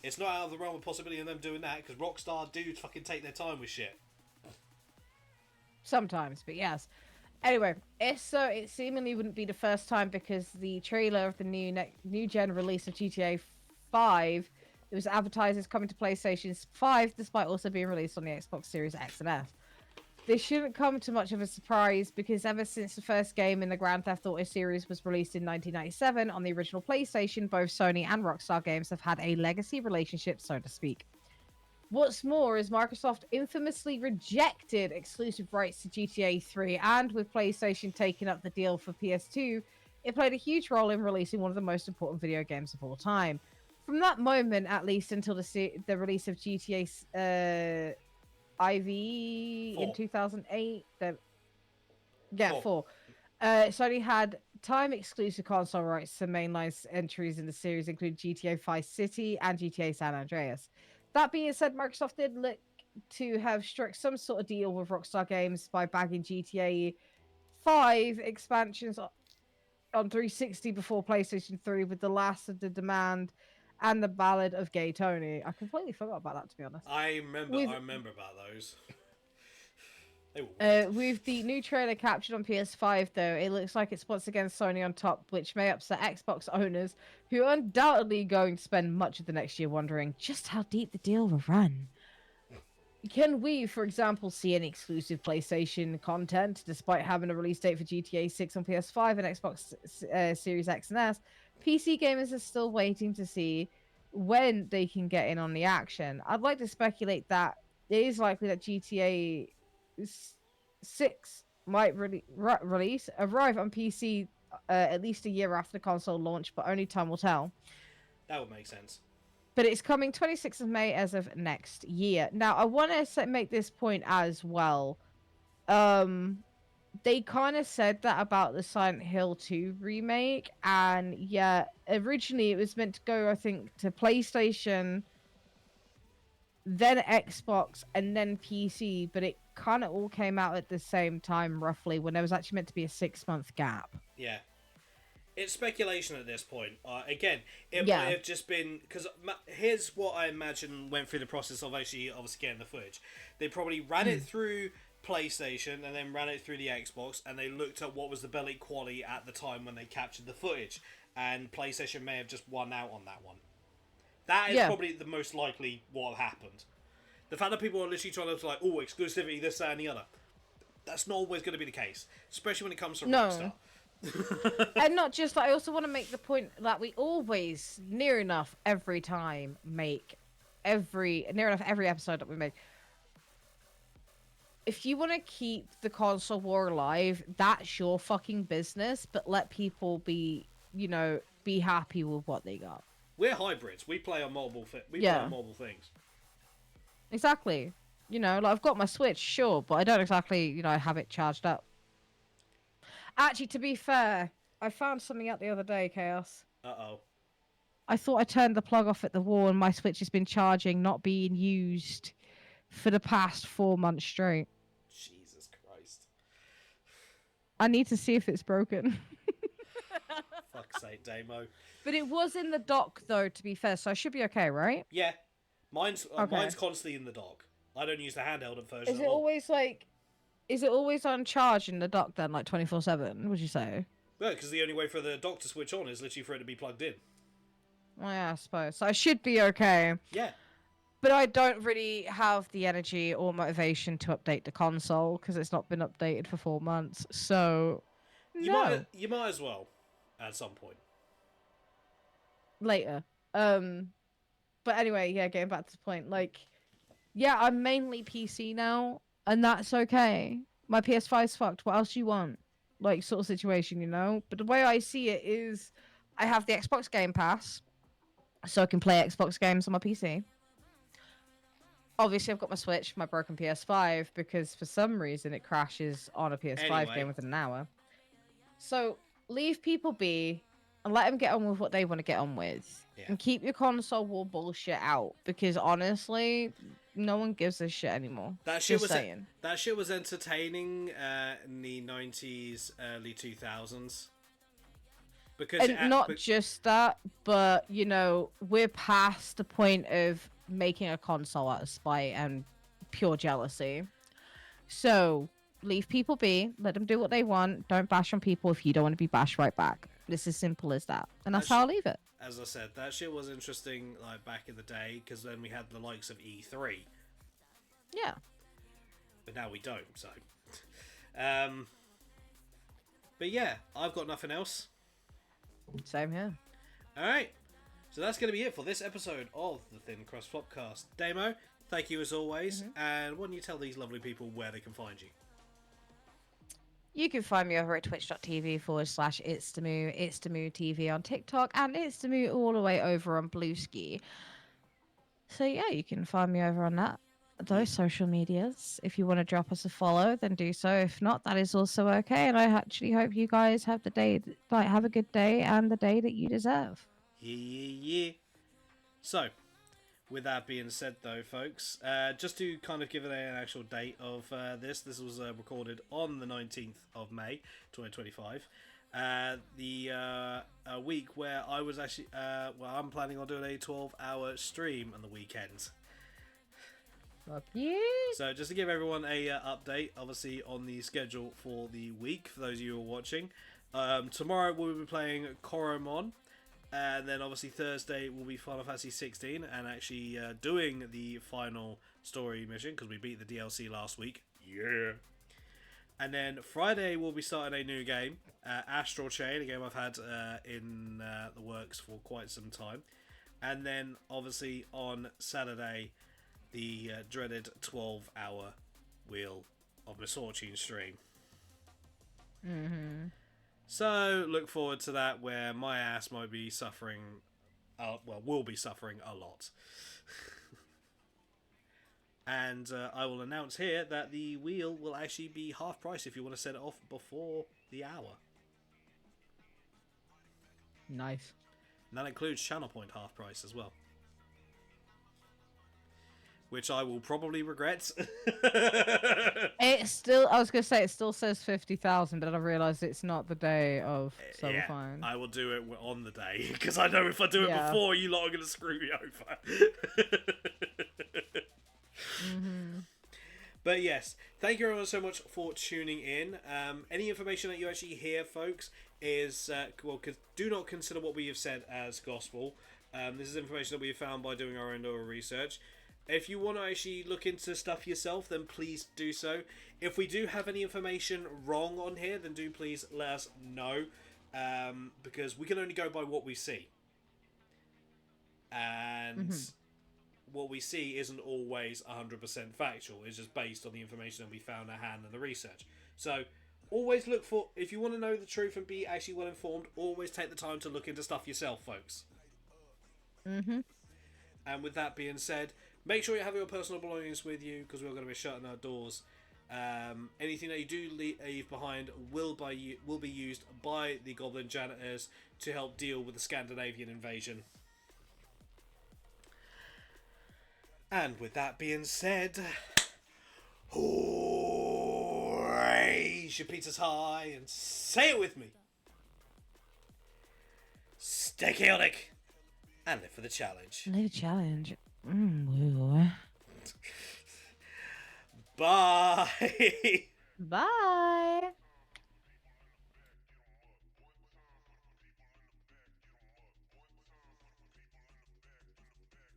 It's not out of the realm of possibility of them doing that because Rockstar do fucking take their time with shit. Sometimes, but yes. Anyway, it seemingly wouldn't be the first time because the trailer of the new gen release of GTA 5, it was advertised as coming to PlayStation 5 despite also being released on the Xbox Series X and S. This shouldn't come to much of a surprise because ever since the first game in the Grand Theft Auto series was released in 1997 on the original PlayStation, both Sony and Rockstar Games have had a legacy relationship, so to speak. What's more is Microsoft infamously rejected exclusive rights to GTA 3, and with PlayStation taking up the deal for PS2, it played a huge role in releasing one of the most important video games of all time. From that moment, at least until the release of GTA IV in 2008, four. Sony had time-exclusive console rights to mainline entries in the series, including GTA Vice City and GTA San Andreas. That being said, Microsoft did look to have struck some sort of deal with Rockstar Games by bagging GTA 5 expansions on 360 before PlayStation 3 with The Last of the Demand and The Ballad of Gay Tony. I completely forgot about that, to be honest. I remember about those. With the new trailer captured on PS5, though, it looks like it's once again Sony on top, which may upset Xbox owners, who are undoubtedly going to spend much of the next year wondering just how deep the deal will run. Can we, for example, see any exclusive PlayStation content, despite having a release date for GTA 6 on PS5 and Xbox Series X and S? PC gamers are still waiting to see when they can get in on the action. I'd like to speculate that it is likely that GTA 6 might arrive on PC at least a year after the console launch, but only time will tell. That would make sense. But it's coming 26th of May as of next year. Now, I want to make this point as well. They kind of said that about the Silent Hill 2 remake, and yeah, originally it was meant to go, I think, to PlayStation, then Xbox, and then PC, but it kind of all came out at the same time, roughly, when there was actually meant to be a 6-month gap. Yeah. It's speculation at this point. Again, it might have just been... Because here's what I imagine went through the process of obviously getting the footage. They probably ran it through PlayStation and then ran it through the Xbox, and they looked at what was the belly quality at the time when they captured the footage, and PlayStation may have just won out on that one. That is probably the most likely what happened. The fact that people are literally trying to exclusivity, this, that, and the other. That's not always going to be the case, especially when it comes to Rockstar. And not just that, I also want to make the point that we always, near enough every episode that we make, if you want to keep the console war alive, that's your fucking business, but let people be happy with what they got. We're hybrids. We play on multiple play on multiple things. Exactly. I've got my Switch, sure, but I don't exactly, have it charged up. Actually, to be fair, I found something out the other day, Chaos. Uh-oh. I thought I turned the plug off at the wall and my Switch has been charging, not being used for the past 4 months straight. Jesus Christ. I need to see if it's broken. Fuck's sake, Damo. But it was in the dock, though, to be fair, so I should be okay, right? Yeah. Mine's constantly in the dock. I don't use the handheld version Is at it all. always like? Is it always on charge in the dock then, like 24/7? Would you say? Yeah, because the only way for the dock to switch on is literally for it to be plugged in. Well, yeah, I suppose. So I should be okay. Yeah. But I don't really have the energy or motivation to update the console because it's not been updated for 4 months. So, no. You might as well at some point. Later. But anyway, yeah, getting back to the point, like, yeah, I'm mainly PC now, and that's okay. My PS5's fucked. What else do you want? Like, sort of situation, you know? But the way I see it is I have the Xbox Game Pass, so I can play Xbox games on my PC. Obviously, I've got my Switch, my broken PS5, because for some reason it crashes on a PS5 game within an hour. So leave people be and let them get on with what they want to get on with. Yeah. And keep your console war bullshit out, because honestly, no one gives a shit anymore. That shit Just saying. That shit was entertaining in the 90s, early 2000s. Because And not just that, but, you know, we're past the point of making a console out of spite and pure jealousy. So, leave people be. Let them do what they want. Don't bash on people if you don't want to be bashed right back. It's as simple as that. And that's how I'll leave it. As I said, that shit was interesting, like, back in the day, because then we had the likes of E3. Yeah. But now we don't, so... But yeah, I've got nothing else. Same here. Alright, so that's going to be it for this episode of the Thin Crust Flopcast. Damo, thank you as always, and why don't you tell these lovely people where they can find you? You can find me over at twitch.tv/itsdamoo, itsdamoo TV on TikTok, and itsdamoo all the way over on Blueski. So yeah, you can find me over on those social medias. If you want to drop us a follow, then do so. If not, that is also okay. And I actually hope you guys have have a good day and the day that you deserve. Yeah. So, with that being said, though, folks, just to kind of give it an actual date of this was recorded on the 19th of May, 2025. The week where I was actually, I'm planning on doing a 12-hour stream on the weekend. Fuck you. So, just to give everyone a update, obviously, on the schedule for the week, for those of you who are watching. Tomorrow we'll be playing Koromon. And then obviously Thursday will be Final Fantasy 16 and actually doing the final story mission because we beat the DLC last week. Yeah. And then Friday we'll be starting a new game, Astral Chain, a game I've had in the works for quite some time. And then obviously on Saturday, the dreaded 12-hour Wheel of Misfortune stream. Mm-hmm. So, look forward to that, where my ass might be suffering, will be suffering a lot. And I will announce here that the wheel will actually be half price if you want to set it off before the hour. Nice. And that includes channel point half price as well. Which I will probably regret. I was going to say, it still says 50,000, but I realised it's not the day of, so yeah, fine. I will do it on the day, because I know if I do it before, you lot are going to screw me over. But yes, thank you everyone so much for tuning in. Any information that you actually hear, folks, is, do not consider what we have said as gospel. This is information that we have found by doing our own little research. If you want to actually look into stuff yourself, then please do so. If we do have any information wrong on here, then do please let us know. Because we can only go by what we see. And what we see isn't always 100% factual. It's just based on the information that we found at hand and the research. So, always look for... If you want to know the truth and be actually well informed, always take the time to look into stuff yourself, folks. And with that being said... Make sure you have your personal belongings with you, because we're going to be shutting our doors. Anything that you do leave behind will be used by the Goblin Janitors to help deal with the Scandinavian invasion. And with that being said, raise your pizzas high and say it with me. Stay chaotic and live for the challenge. Live a challenge. Woo. Bye. Bye.